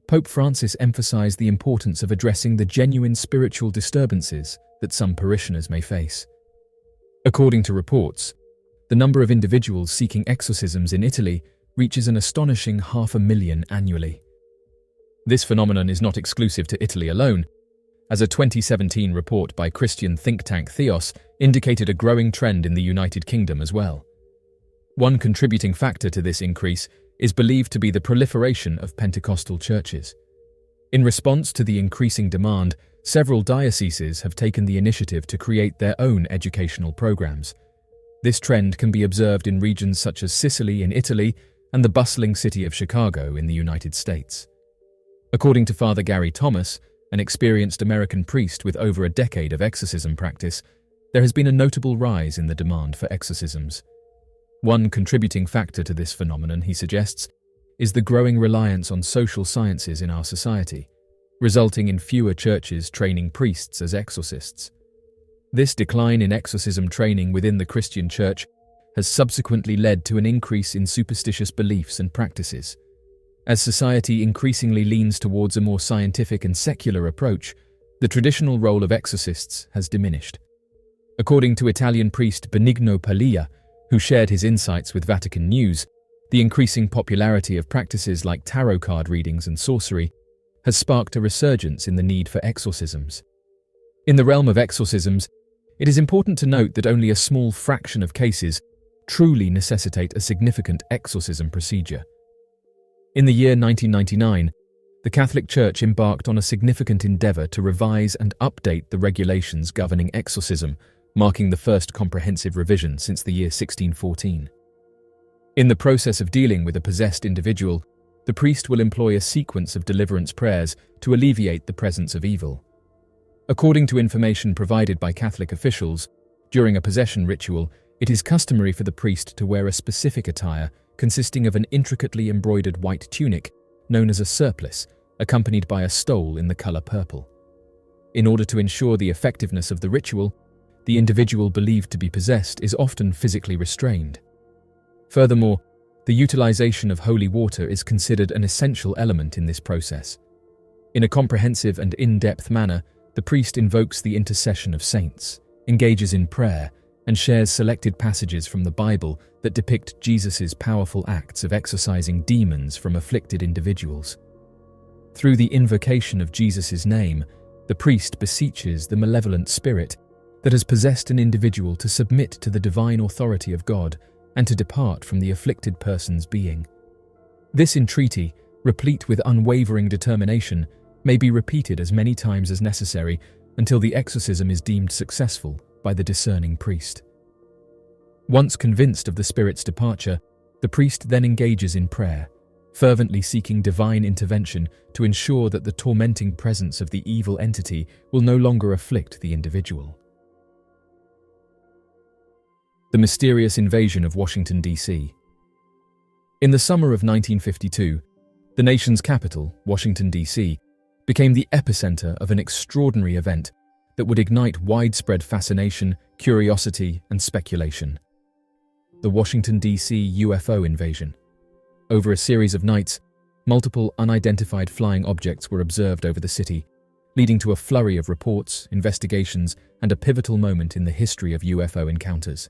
Pope Francis emphasized the importance of addressing the genuine spiritual disturbances that some parishioners may face. According to reports, the number of individuals seeking exorcisms in Italy reaches an astonishing 500,000 annually. This phenomenon is not exclusive to Italy alone, as a 2017 report by Christian think tank Theos indicated a growing trend in the United Kingdom as well. One contributing factor to this increase is believed to be the proliferation of Pentecostal churches. In response to the increasing demand, several dioceses have taken the initiative to create their own educational programs. This trend can be observed in regions such as Sicily in Italy and the bustling city of Chicago in the United States. According to Father Gary Thomas, an experienced American priest with over a decade of exorcism practice, there has been a notable rise in the demand for exorcisms. One contributing factor to this phenomenon, he suggests, is the growing reliance on social sciences in our society, resulting in fewer churches training priests as exorcists. This decline in exorcism training within the Christian church has subsequently led to an increase in superstitious beliefs and practices. As society increasingly leans towards a more scientific and secular approach, the traditional role of exorcists has diminished. According to Italian priest Benigno Paglia, who shared his insights with Vatican News, the increasing popularity of practices like tarot card readings and sorcery has sparked a resurgence in the need for exorcisms. In the realm of exorcisms, it is important to note that only a small fraction of cases truly necessitate a significant exorcism procedure. In the year 1999, the Catholic Church embarked on a significant endeavor to revise and update the regulations governing exorcism, marking the first comprehensive revision since the year 1614. In the process of dealing with a possessed individual, the priest will employ a sequence of deliverance prayers to alleviate the presence of evil. According to information provided by Catholic officials, during a possession ritual, it is customary for the priest to wear a specific attire consisting of an intricately embroidered white tunic known as a surplice, accompanied by a stole in the color purple. In order to ensure the effectiveness of the ritual, the individual believed to be possessed is often physically restrained. Furthermore, the utilization of holy water is considered an essential element in this process. In a comprehensive and in-depth manner, the priest invokes the intercession of saints, engages in prayer, and shares selected passages from the Bible that depict Jesus' powerful acts of exorcising demons from afflicted individuals. Through the invocation of Jesus' name, the priest beseeches the malevolent spirit that has possessed an individual to submit to the divine authority of God and to depart from the afflicted person's being. This entreaty, replete with unwavering determination, may be repeated as many times as necessary until the exorcism is deemed successful by the discerning priest. Once convinced of the spirit's departure, the priest then engages in prayer, fervently seeking divine intervention to ensure that the tormenting presence of the evil entity will no longer afflict the individual. The mysterious invasion of Washington, D.C. In the summer of 1952, the nation's capital, Washington, D.C., became the epicenter of an extraordinary event that would ignite widespread fascination, curiosity, and speculation. The Washington, D.C. UFO invasion. Over a series of nights, multiple unidentified flying objects were observed over the city, leading to a flurry of reports, investigations, and a pivotal moment in the history of UFO encounters.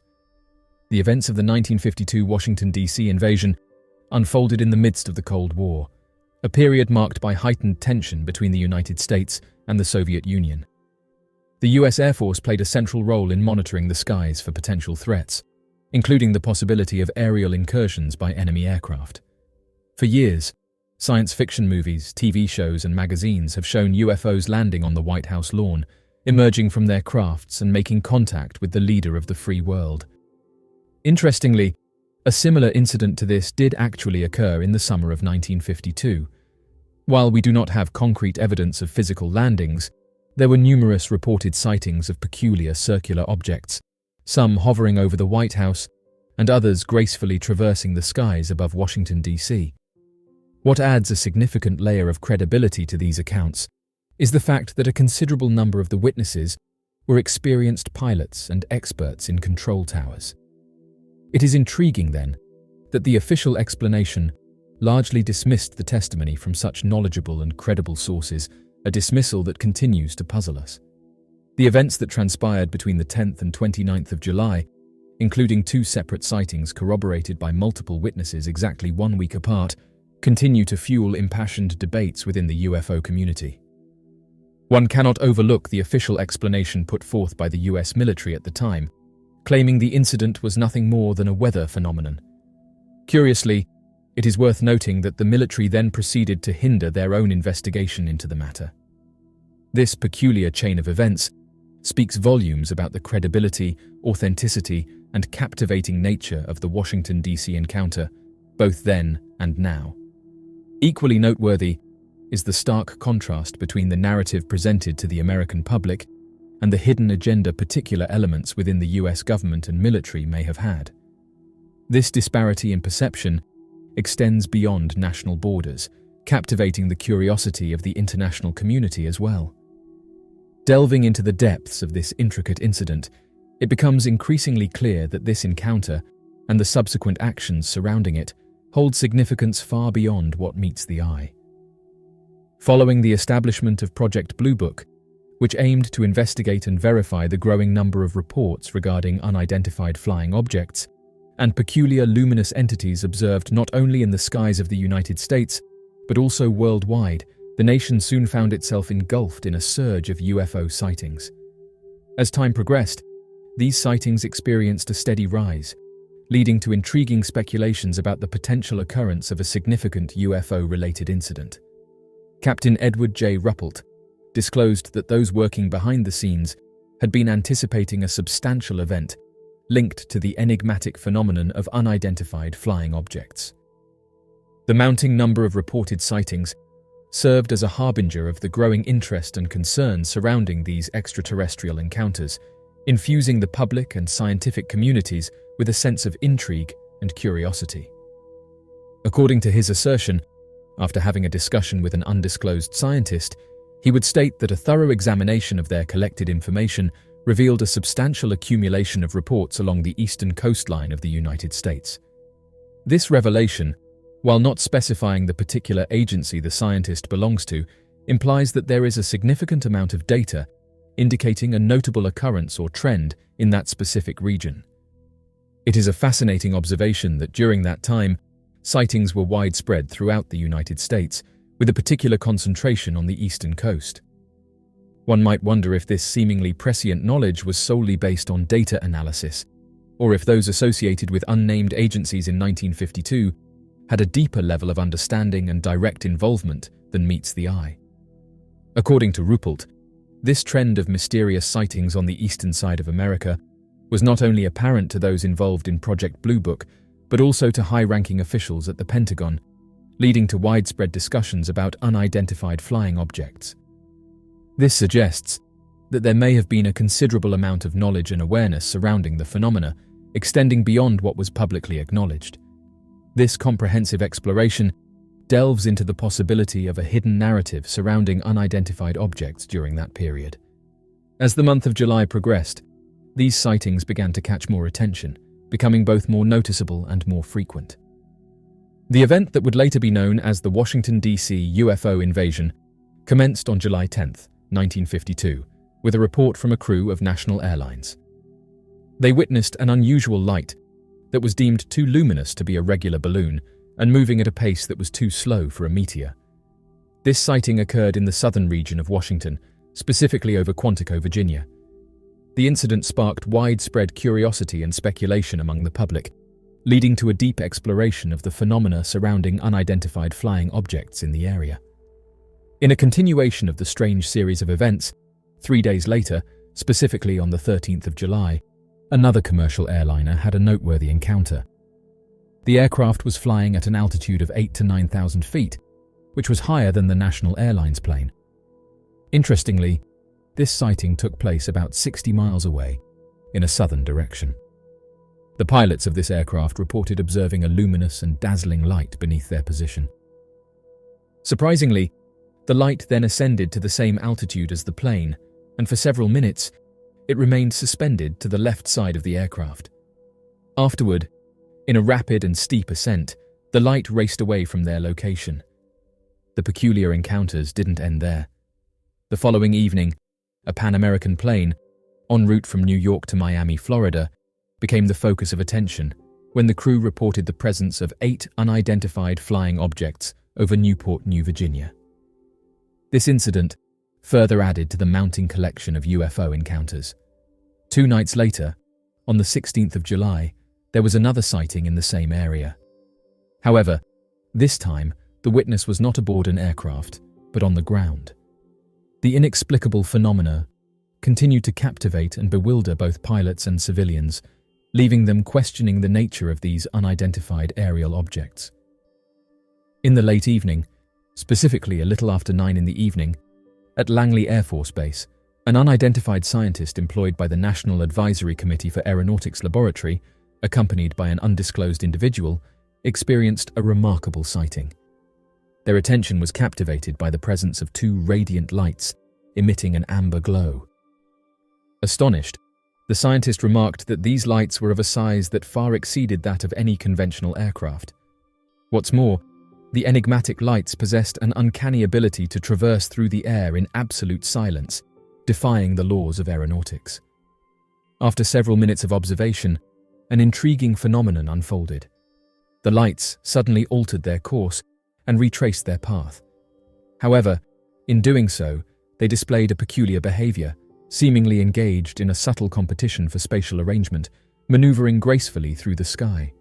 The events of the 1952 Washington, D.C. invasion unfolded in the midst of the Cold War, a period marked by heightened tension between the United States and the Soviet Union. The U.S. Air Force played a central role in monitoring the skies for potential threats, including the possibility of aerial incursions by enemy aircraft. For years, science fiction movies, TV shows, and magazines have shown UFOs landing on the White House lawn, emerging from their crafts and making contact with the leader of the free world. Interestingly, a similar incident to this did actually occur in the summer of 1952. While we do not have concrete evidence of physical landings, there were numerous reported sightings of peculiar circular objects, some hovering over the White House and others gracefully traversing the skies above Washington, D.C. What adds a significant layer of credibility to these accounts is the fact that a considerable number of the witnesses were experienced pilots and experts in control towers. It is intriguing, then, that the official explanation, largely dismissed the testimony from such knowledgeable and credible sources, a dismissal that continues to puzzle us. The events that transpired between the 10th and 29th of July, including 2 separate sightings corroborated by multiple witnesses exactly 1 week apart, continue to fuel impassioned debates within the UFO community. One cannot overlook the official explanation put forth by the US military at the time, claiming the incident was nothing more than a weather phenomenon. Curiously, it is worth noting that the military then proceeded to hinder their own investigation into the matter. This peculiar chain of events speaks volumes about the credibility, authenticity, and captivating nature of the Washington, D.C. encounter, both then and now. Equally noteworthy is the stark contrast between the narrative presented to the American public and the hidden agenda particular elements within the US government and military may have had. This disparity in perception extends beyond national borders, captivating the curiosity of the international community as well. Delving into the depths of this intricate incident, it becomes increasingly clear that this encounter and the subsequent actions surrounding it hold significance far beyond what meets the eye. Following the establishment of Project Blue Book, which aimed to investigate and verify the growing number of reports regarding unidentified flying objects and peculiar luminous entities observed not only in the skies of the United States, but also worldwide, the nation soon found itself engulfed in a surge of UFO sightings. As time progressed, these sightings experienced a steady rise, leading to intriguing speculations about the potential occurrence of a significant UFO-related incident. Captain Edward J. Ruppelt disclosed that those working behind the scenes had been anticipating a substantial event linked to the enigmatic phenomenon of unidentified flying objects. The mounting number of reported sightings served as a harbinger of the growing interest and concern surrounding these extraterrestrial encounters, infusing the public and scientific communities with a sense of intrigue and curiosity. According to his assertion, after having a discussion with an undisclosed scientist, he would state that a thorough examination of their collected information revealed a substantial accumulation of reports along the eastern coastline of the United States. This revelation, while not specifying the particular agency the scientist belongs to, implies that there is a significant amount of data indicating a notable occurrence or trend in that specific region. It is a fascinating observation that during that time, sightings were widespread throughout the United States, with a particular concentration on the eastern coast. One might wonder if this seemingly prescient knowledge was solely based on data analysis, or if those associated with unnamed agencies in 1952 had a deeper level of understanding and direct involvement than meets the eye. According to Ruppelt, this trend of mysterious sightings on the eastern side of America was not only apparent to those involved in Project Blue Book, but also to high-ranking officials at the Pentagon, leading to widespread discussions about unidentified flying objects. This suggests that there may have been a considerable amount of knowledge and awareness surrounding the phenomena, extending beyond what was publicly acknowledged. This comprehensive exploration delves into the possibility of a hidden narrative surrounding unidentified objects during that period. As the month of July progressed, these sightings began to catch more attention, becoming both more noticeable and more frequent. The event that would later be known as the Washington, D.C. UFO invasion commenced on July 10, 1952, with a report from a crew of national airlines. They witnessed an unusual light that was deemed too luminous to be a regular balloon and moving at a pace that was too slow for a meteor. This sighting occurred in the southern region of Washington, specifically over Quantico, Virginia. The incident sparked widespread curiosity and speculation among the public, leading to a deep exploration of the phenomena surrounding unidentified flying objects in the area. In a continuation of the strange series of events, 3 days later, specifically on the 13th of July, another commercial airliner had a noteworthy encounter. The aircraft was flying at an altitude of 8,000 to 9,000 feet, which was higher than the National Airlines plane. Interestingly, this sighting took place about 60 miles away, in a southern direction. The pilots of this aircraft reported observing a luminous and dazzling light beneath their position. Surprisingly, the light then ascended to the same altitude as the plane, and for several minutes, it remained suspended to the left side of the aircraft. Afterward, in a rapid and steep ascent, The light raced away from their location. The peculiar encounters didn't end there. The following evening, a Pan American plane, en route from New York to Miami, Florida, became the focus of attention when the crew reported the presence of 8 unidentified flying objects over Newport, New Virginia. This incident further added to the mounting collection of UFO encounters. 2 nights later, on the 16th of July, there was another sighting in the same area. However, this time, the witness was not aboard an aircraft, but on the ground. The inexplicable phenomena continued to captivate and bewilder both pilots and civilians, leaving them questioning the nature of these unidentified aerial objects. In the late evening, specifically a little after 9 in the evening, at Langley Air Force Base, an unidentified scientist employed by the National Advisory Committee for Aeronautics Laboratory, accompanied by an undisclosed individual, experienced a remarkable sighting. Their attention was captivated by the presence of 2 radiant lights emitting an amber glow. Astonished, the scientist remarked that these lights were of a size that far exceeded that of any conventional aircraft. What's more, the enigmatic lights possessed an uncanny ability to traverse through the air in absolute silence, defying the laws of aeronautics. After several minutes of observation, an intriguing phenomenon unfolded. The lights suddenly altered their course and retraced their path. However, in doing so, they displayed a peculiar behavior, seemingly engaged in a subtle competition for spatial arrangement, maneuvering gracefully through the sky.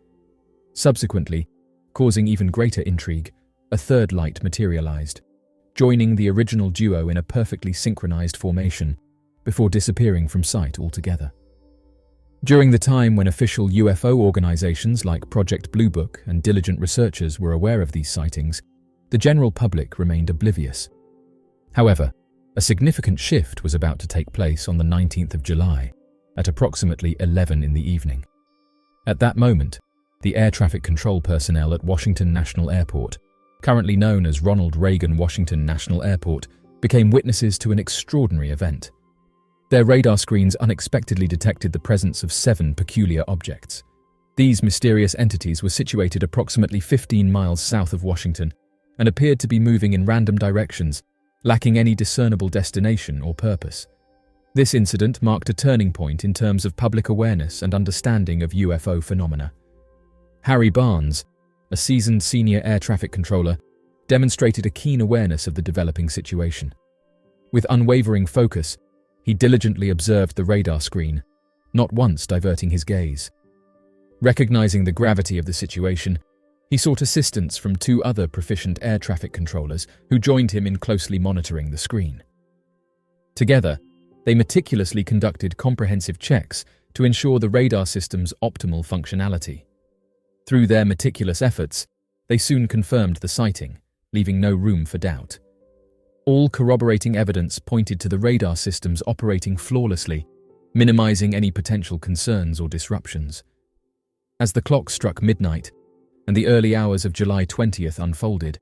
Subsequently, causing even greater intrigue, a third light materialized, joining the original duo in a perfectly synchronized formation, before disappearing from sight altogether. During the time when official UFO organizations like Project Blue Book and diligent researchers were aware of these sightings, the general public remained oblivious. However, a significant shift was about to take place on the 19th of July, at approximately 11 in the evening. At that moment, the air traffic control personnel at Washington National Airport, currently known as Ronald Reagan Washington National Airport, became witnesses to an extraordinary event. Their radar screens unexpectedly detected the presence of 7 peculiar objects. These mysterious entities were situated approximately 15 miles south of Washington and appeared to be moving in random directions, lacking any discernible destination or purpose. This incident marked a turning point in terms of public awareness and understanding of UFO phenomena. Harry Barnes, a seasoned senior air traffic controller, demonstrated a keen awareness of the developing situation. With unwavering focus, he diligently observed the radar screen, not once diverting his gaze. Recognizing the gravity of the situation, he sought assistance from 2 other proficient air traffic controllers who joined him in closely monitoring the screen. Together, they meticulously conducted comprehensive checks to ensure the radar system's optimal functionality. Through their meticulous efforts, they soon confirmed the sighting, leaving no room for doubt. All corroborating evidence pointed to the radar systems operating flawlessly, minimizing any potential concerns or disruptions. As the clock struck midnight and the early hours of July 20th unfolded,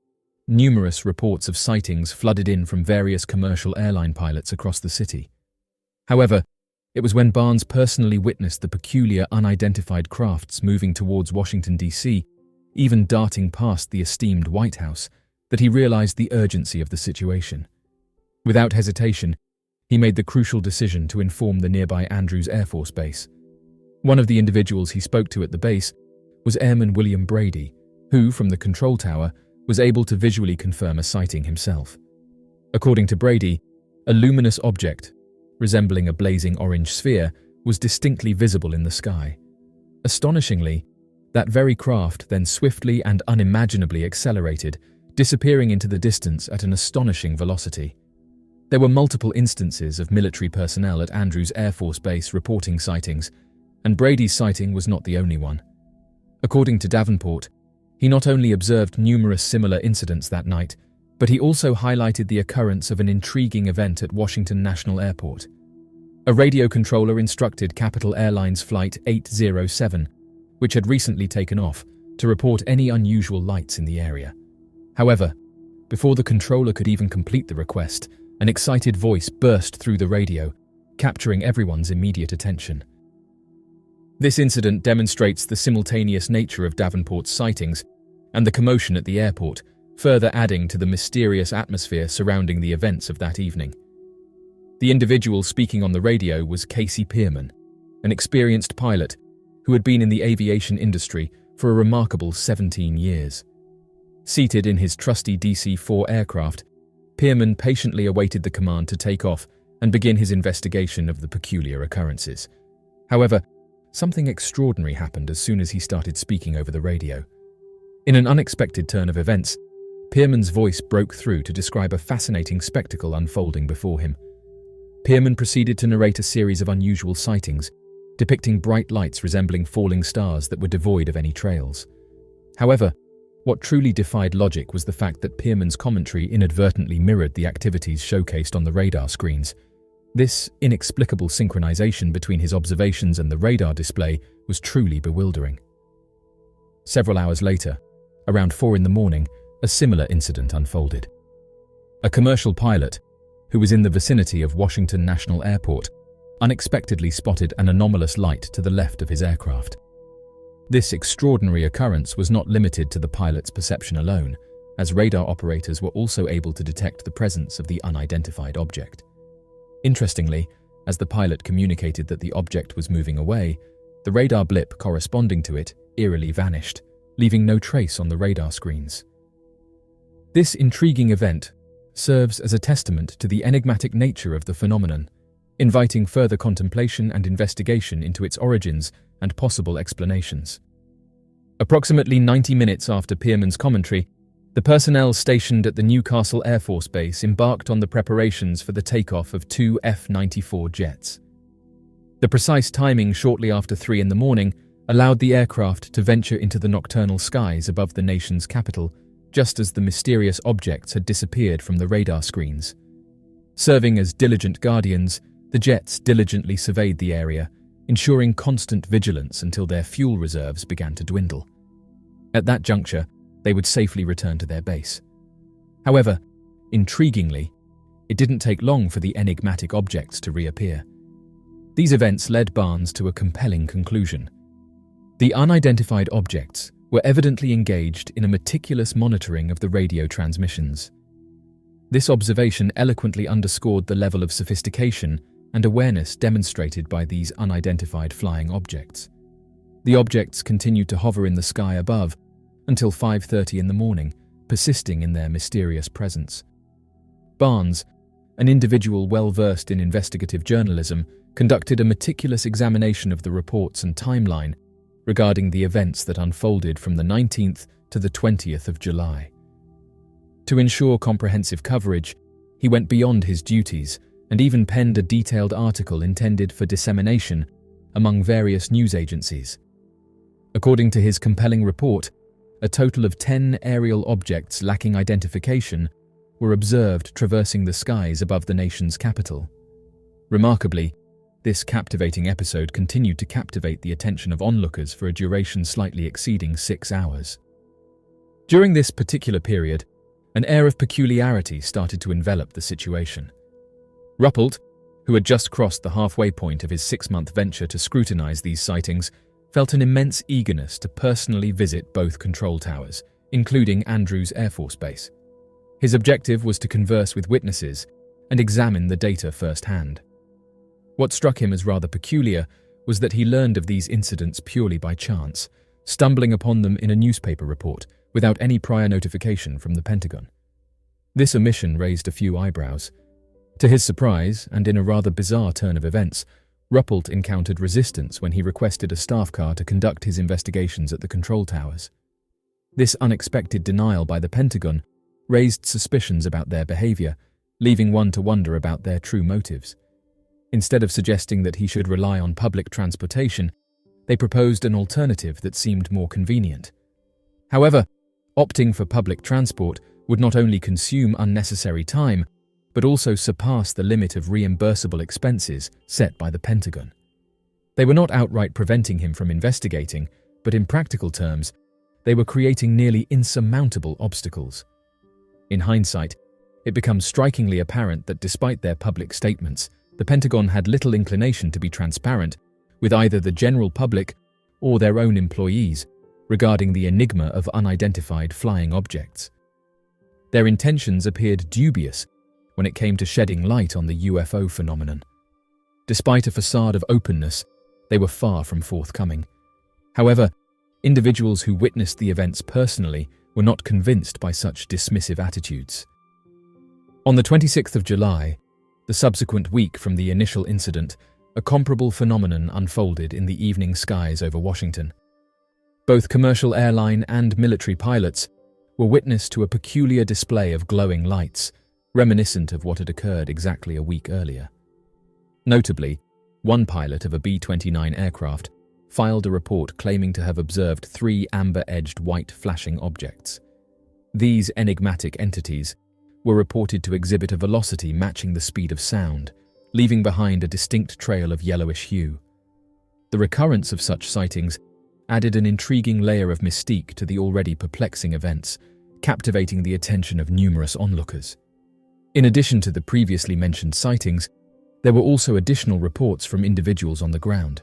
numerous reports of sightings flooded in from various commercial airline pilots across the city. However, it was when Barnes personally witnessed the peculiar unidentified crafts moving towards Washington, D.C., even darting past the esteemed White House, that he realized the urgency of the situation. Without hesitation, he made the crucial decision to inform the nearby Andrews Air Force Base. One of the individuals he spoke to at the base was Airman William Brady, who, from the control tower, was able to visually confirm a sighting himself. According to Brady, a luminous object, resembling a blazing orange sphere, was distinctly visible in the sky. Astonishingly, that very craft then swiftly and unimaginably accelerated, disappearing into the distance at an astonishing velocity. There were multiple instances of military personnel at Andrews Air Force Base reporting sightings, and Brady's sighting was not the only one. According to Davenport, he not only observed numerous similar incidents that night, but he also highlighted the occurrence of an intriguing event at Washington National Airport. A radio controller instructed Capital Airlines Flight 807, which had recently taken off, to report any unusual lights in the area. However, before the controller could even complete the request, an excited voice burst through the radio, capturing everyone's immediate attention. This incident demonstrates the simultaneous nature of Davenport's sightings and the commotion at the airport, further adding to the mysterious atmosphere surrounding the events of that evening. The individual speaking on the radio was Casey Pearman, an experienced pilot who had been in the aviation industry for a remarkable 17 years. Seated in his trusty DC-4 aircraft, Pearman patiently awaited the command to take off and begin his investigation of the peculiar occurrences. However, something extraordinary happened as soon as he started speaking over the radio. In an unexpected turn of events, Pearman's voice broke through to describe a fascinating spectacle unfolding before him. Pearman proceeded to narrate a series of unusual sightings, depicting bright lights resembling falling stars that were devoid of any trails. However, what truly defied logic was the fact that Pearman's commentary inadvertently mirrored the activities showcased on the radar screens. This inexplicable synchronization between his observations and the radar display was truly bewildering. Several hours later, around 4 a.m, a similar incident unfolded. A commercial pilot, who was in the vicinity of Washington National Airport, unexpectedly spotted an anomalous light to the left of his aircraft. This extraordinary occurrence was not limited to the pilot's perception alone, as radar operators were also able to detect the presence of the unidentified object. Interestingly, as the pilot communicated that the object was moving away, the radar blip corresponding to it eerily vanished, leaving no trace on the radar screens. This intriguing event serves as a testament to the enigmatic nature of the phenomenon, inviting further contemplation and investigation into its origins and possible explanations. Approximately 90 minutes after Pearman's commentary, the personnel stationed at the Newcastle Air Force Base embarked on the preparations for the takeoff of 2 F-94 jets. The precise timing shortly after 3 a.m. allowed the aircraft to venture into the nocturnal skies above the nation's capital, just as the mysterious objects had disappeared from the radar screens. Serving as diligent guardians, the jets diligently surveyed the area, ensuring constant vigilance until their fuel reserves began to dwindle. At that juncture, they would safely return to their base. However, intriguingly, it didn't take long for the enigmatic objects to reappear. These events led Barnes to a compelling conclusion. The unidentified objects were evidently engaged in a meticulous monitoring of the radio transmissions. This observation eloquently underscored the level of sophistication and awareness demonstrated by these unidentified flying objects. The objects continued to hover in the sky above until 5:30 a.m, persisting in their mysterious presence. Barnes, an individual well-versed in investigative journalism, conducted a meticulous examination of the reports and timeline regarding the events that unfolded from the 19th to the 20th of July. To ensure comprehensive coverage, he went beyond his duties and even penned a detailed article intended for dissemination among various news agencies. According to his compelling report, a total of 10 aerial objects lacking identification were observed traversing the skies above the nation's capital. Remarkably, this captivating episode continued to captivate the attention of onlookers for a duration slightly exceeding 6 hours. During this particular period, an air of peculiarity started to envelop the situation. Ruppelt, who had just crossed the halfway point of his 6-month venture to scrutinize these sightings, felt an immense eagerness to personally visit both control towers, including Andrews Air Force Base. His objective was to converse with witnesses and examine the data firsthand. What struck him as rather peculiar was that he learned of these incidents purely by chance, stumbling upon them in a newspaper report without any prior notification from the Pentagon. This omission raised a few eyebrows. To his surprise, and in a rather bizarre turn of events, Ruppelt encountered resistance when he requested a staff car to conduct his investigations at the control towers. This unexpected denial by the Pentagon raised suspicions about their behavior, leaving one to wonder about their true motives. Instead of suggesting that he should rely on public transportation, they proposed an alternative that seemed more convenient. However, opting for public transport would not only consume unnecessary time, but also surpass the limit of reimbursable expenses set by the Pentagon. They were not outright preventing him from investigating, but in practical terms, they were creating nearly insurmountable obstacles. In hindsight, it becomes strikingly apparent that despite their public statements, the Pentagon had little inclination to be transparent with either the general public or their own employees regarding the enigma of unidentified flying objects. Their intentions appeared dubious when it came to shedding light on the UFO phenomenon. Despite a facade of openness, they were far from forthcoming. However, individuals who witnessed the events personally were not convinced by such dismissive attitudes. On the 26th of July, the subsequent week from the initial incident, a comparable phenomenon unfolded in the evening skies over Washington. Both commercial airline and military pilots were witness to a peculiar display of glowing lights, reminiscent of what had occurred exactly a week earlier. Notably, one pilot of a B-29 aircraft filed a report claiming to have observed 3 amber-edged white flashing objects. These enigmatic entities were reported to exhibit a velocity matching the speed of sound, leaving behind a distinct trail of yellowish hue. The recurrence of such sightings added an intriguing layer of mystique to the already perplexing events, captivating the attention of numerous onlookers. In addition to the previously mentioned sightings, there were also additional reports from individuals on the ground.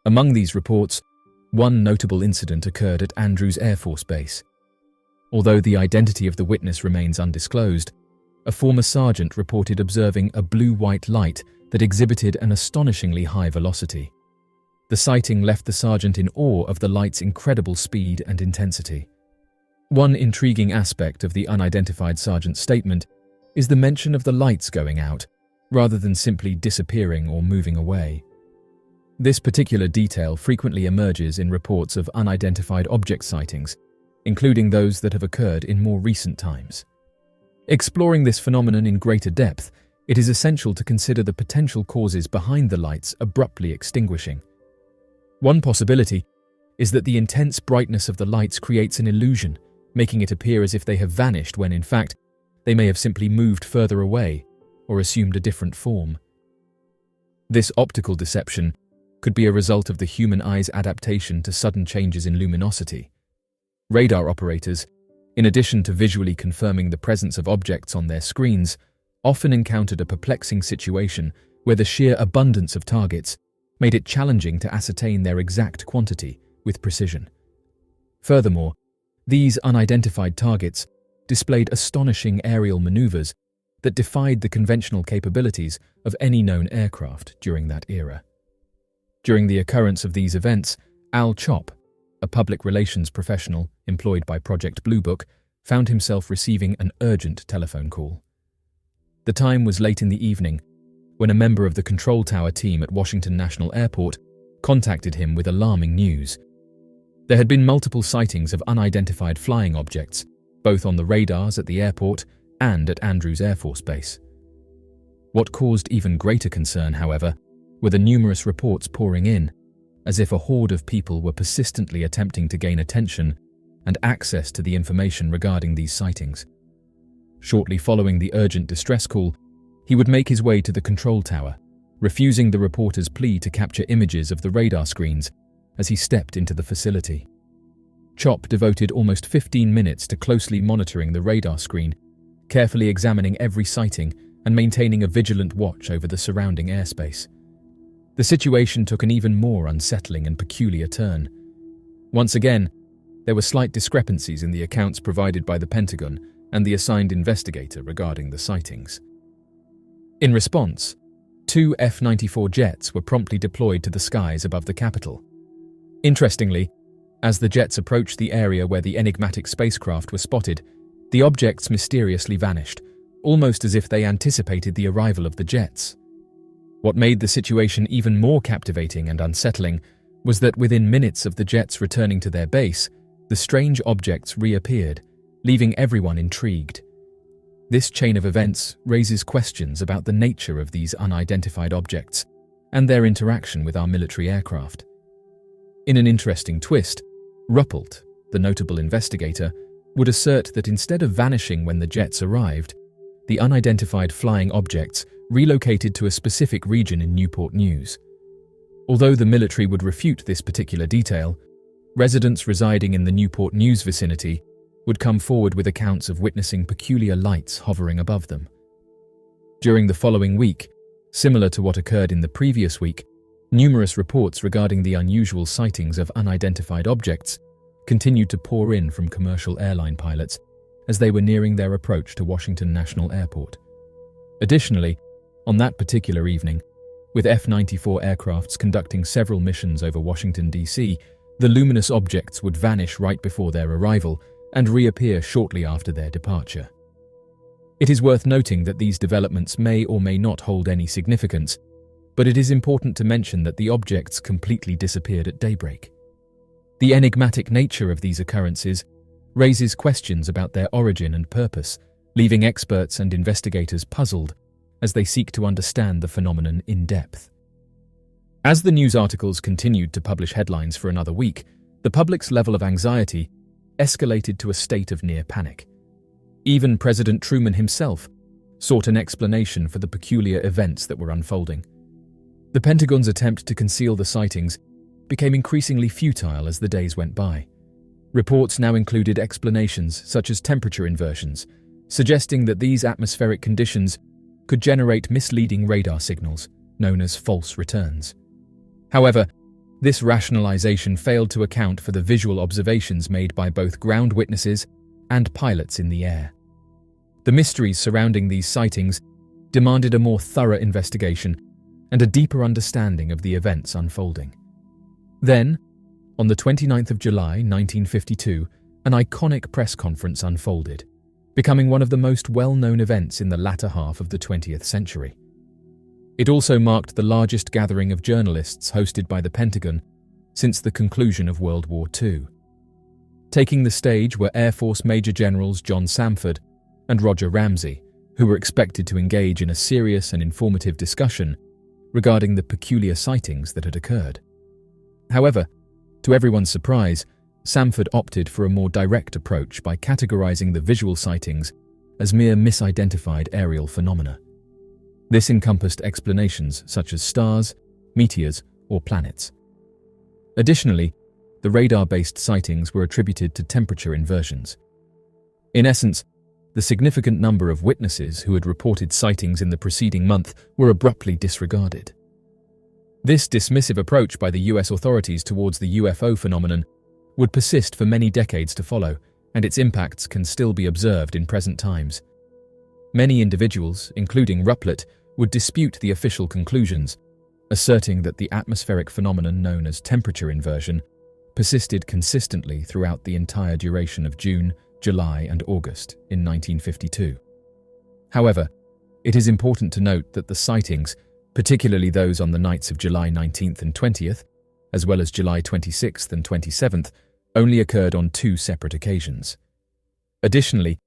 Among these reports, one notable incident occurred at Andrews Air Force Base. Although the identity of the witness remains undisclosed, a former sergeant reported observing a blue-white light that exhibited an astonishingly high velocity. The sighting left the sergeant in awe of the light's incredible speed and intensity. One intriguing aspect of the unidentified sergeant's statement is the mention of the lights going out, rather than simply disappearing or moving away. This particular detail frequently emerges in reports of unidentified object sightings, including those that have occurred in more recent times. Exploring this phenomenon in greater depth, it is essential to consider the potential causes behind the lights abruptly extinguishing. One possibility is that the intense brightness of the lights creates an illusion, making it appear as if they have vanished when, in fact, they may have simply moved further away or assumed a different form. This optical deception could be a result of the human eye's adaptation to sudden changes in luminosity. Radar operators, in addition to visually confirming the presence of objects on their screens, often encountered a perplexing situation where the sheer abundance of targets made it challenging to ascertain their exact quantity with precision. Furthermore, these unidentified targets displayed astonishing aerial maneuvers that defied the conventional capabilities of any known aircraft during that era. During the occurrence of these events, Al Chop, a public relations professional employed by Project Blue Book, found himself receiving an urgent telephone call. The time was late in the evening, when a member of the control tower team at Washington National Airport contacted him with alarming news. There had been multiple sightings of unidentified flying objects, both on the radars at the airport and at Andrews Air Force Base. What caused even greater concern, however, were the numerous reports pouring in, as if a horde of people were persistently attempting to gain attention and access to the information regarding these sightings. Shortly following the urgent distress call, he would make his way to the control tower, refusing the reporter's plea to capture images of the radar screens as he stepped into the facility. Chop devoted almost 15 minutes to closely monitoring the radar screen, carefully examining every sighting and maintaining a vigilant watch over the surrounding airspace. The situation took an even more unsettling and peculiar turn. Once again, there were slight discrepancies in the accounts provided by the Pentagon and the assigned investigator regarding the sightings. In response, 2 F-94 jets were promptly deployed to the skies above the Capitol. Interestingly, as the jets approached the area where the enigmatic spacecraft were spotted, the objects mysteriously vanished, almost as if they anticipated the arrival of the jets. What made the situation even more captivating and unsettling was that within minutes of the jets returning to their base, the strange objects reappeared, leaving everyone intrigued. This chain of events raises questions about the nature of these unidentified objects and their interaction with our military aircraft. In an interesting twist, Ruppelt, the notable investigator, would assert that instead of vanishing when the jets arrived, the unidentified flying objects relocated to a specific region in Newport News. Although the military would refute this particular detail, residents residing in the Newport News vicinity would come forward with accounts of witnessing peculiar lights hovering above them. During the following week, similar to what occurred in the previous week, numerous reports regarding the unusual sightings of unidentified objects continued to pour in from commercial airline pilots as they were nearing their approach to Washington National Airport. Additionally, on that particular evening, with F-94 aircrafts conducting several missions over Washington, D.C., the luminous objects would vanish right before their arrival and reappear shortly after their departure. It is worth noting that these developments may or may not hold any significance, but it is important to mention that the objects completely disappeared at daybreak. The enigmatic nature of these occurrences raises questions about their origin and purpose, leaving experts and investigators puzzled as they seek to understand the phenomenon in depth. As the news articles continued to publish headlines for another week, the public's level of anxiety escalated to a state of near panic. Even President Truman himself sought an explanation for the peculiar events that were unfolding. The Pentagon's attempt to conceal the sightings became increasingly futile as the days went by. Reports now included explanations such as temperature inversions, suggesting that these atmospheric conditions could generate misleading radar signals, known as false returns. However, this rationalization failed to account for the visual observations made by both ground witnesses and pilots in the air. The mysteries surrounding these sightings demanded a more thorough investigation and a deeper understanding of the events unfolding. Then, on the 29th of July, 1952, an iconic press conference unfolded, becoming one of the most well-known events in the latter half of the 20th century. It also marked the largest gathering of journalists hosted by the Pentagon since the conclusion of World War II. Taking the stage were Air Force Major Generals John Samford and Roger Ramsey, who were expected to engage in a serious and informative discussion regarding the peculiar sightings that had occurred. However, to everyone's surprise, Samford opted for a more direct approach by categorizing the visual sightings as mere misidentified aerial phenomena. This encompassed explanations such as stars, meteors, or planets. Additionally, the radar-based sightings were attributed to temperature inversions. In essence, the significant number of witnesses who had reported sightings in the preceding month were abruptly disregarded. This dismissive approach by the US authorities towards the UFO phenomenon would persist for many decades to follow, and its impacts can still be observed in present times. Many individuals, including Ruppelt, would dispute the official conclusions, asserting that the atmospheric phenomenon known as temperature inversion persisted consistently throughout the entire duration of June, July, and August in 1952. However, it is important to note that the sightings, particularly those on the nights of July 19th and 20th, as well as July 26th and 27th, only occurred on two separate occasions. Additionally,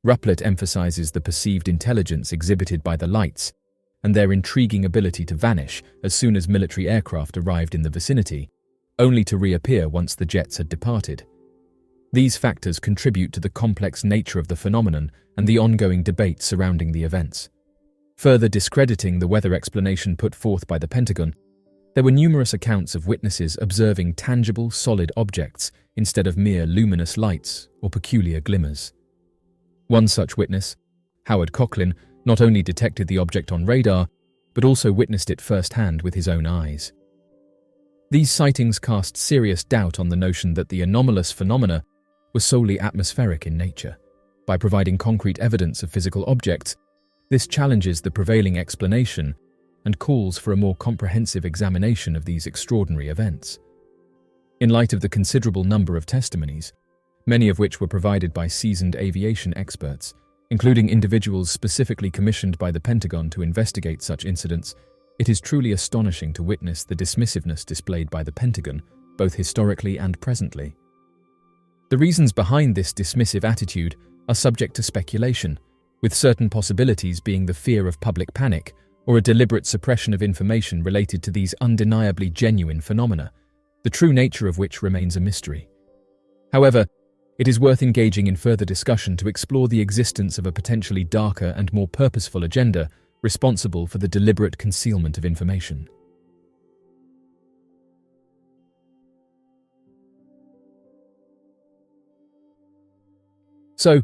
Ruppelt emphasizes the perceived intelligence exhibited by the lights and their intriguing ability to vanish as soon as military aircraft arrived in the vicinity, only to reappear once the jets had departed. These factors contribute to the complex nature of the phenomenon and the ongoing debate surrounding the events. Further discrediting the weather explanation put forth by the Pentagon, there were numerous accounts of witnesses observing tangible, solid objects instead of mere luminous lights or peculiar glimmers. One such witness, Howard Coughlin, not only detected the object on radar, but also witnessed it firsthand with his own eyes. These sightings cast serious doubt on the notion that the anomalous phenomena were solely atmospheric in nature. By providing concrete evidence of physical objects, this challenges the prevailing explanation and calls for a more comprehensive examination of these extraordinary events. In light of the considerable number of testimonies, many of which were provided by seasoned aviation experts, including individuals specifically commissioned by the Pentagon to investigate such incidents, it is truly astonishing to witness the dismissiveness displayed by the Pentagon, both historically and presently. The reasons behind this dismissive attitude are subject to speculation, with certain possibilities being the fear of public panic or a deliberate suppression of information related to these undeniably genuine phenomena, the true nature of which remains a mystery. However, it is worth engaging in further discussion to explore the existence of a potentially darker and more purposeful agenda responsible for the deliberate concealment of information. So,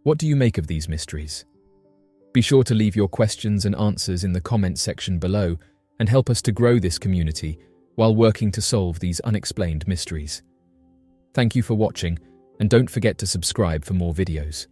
what do you make of these mysteries? Be sure to leave your questions and answers in the comments section below and help us to grow this community while working to solve these unexplained mysteries. Thank you for watching, and don't forget to subscribe for more videos.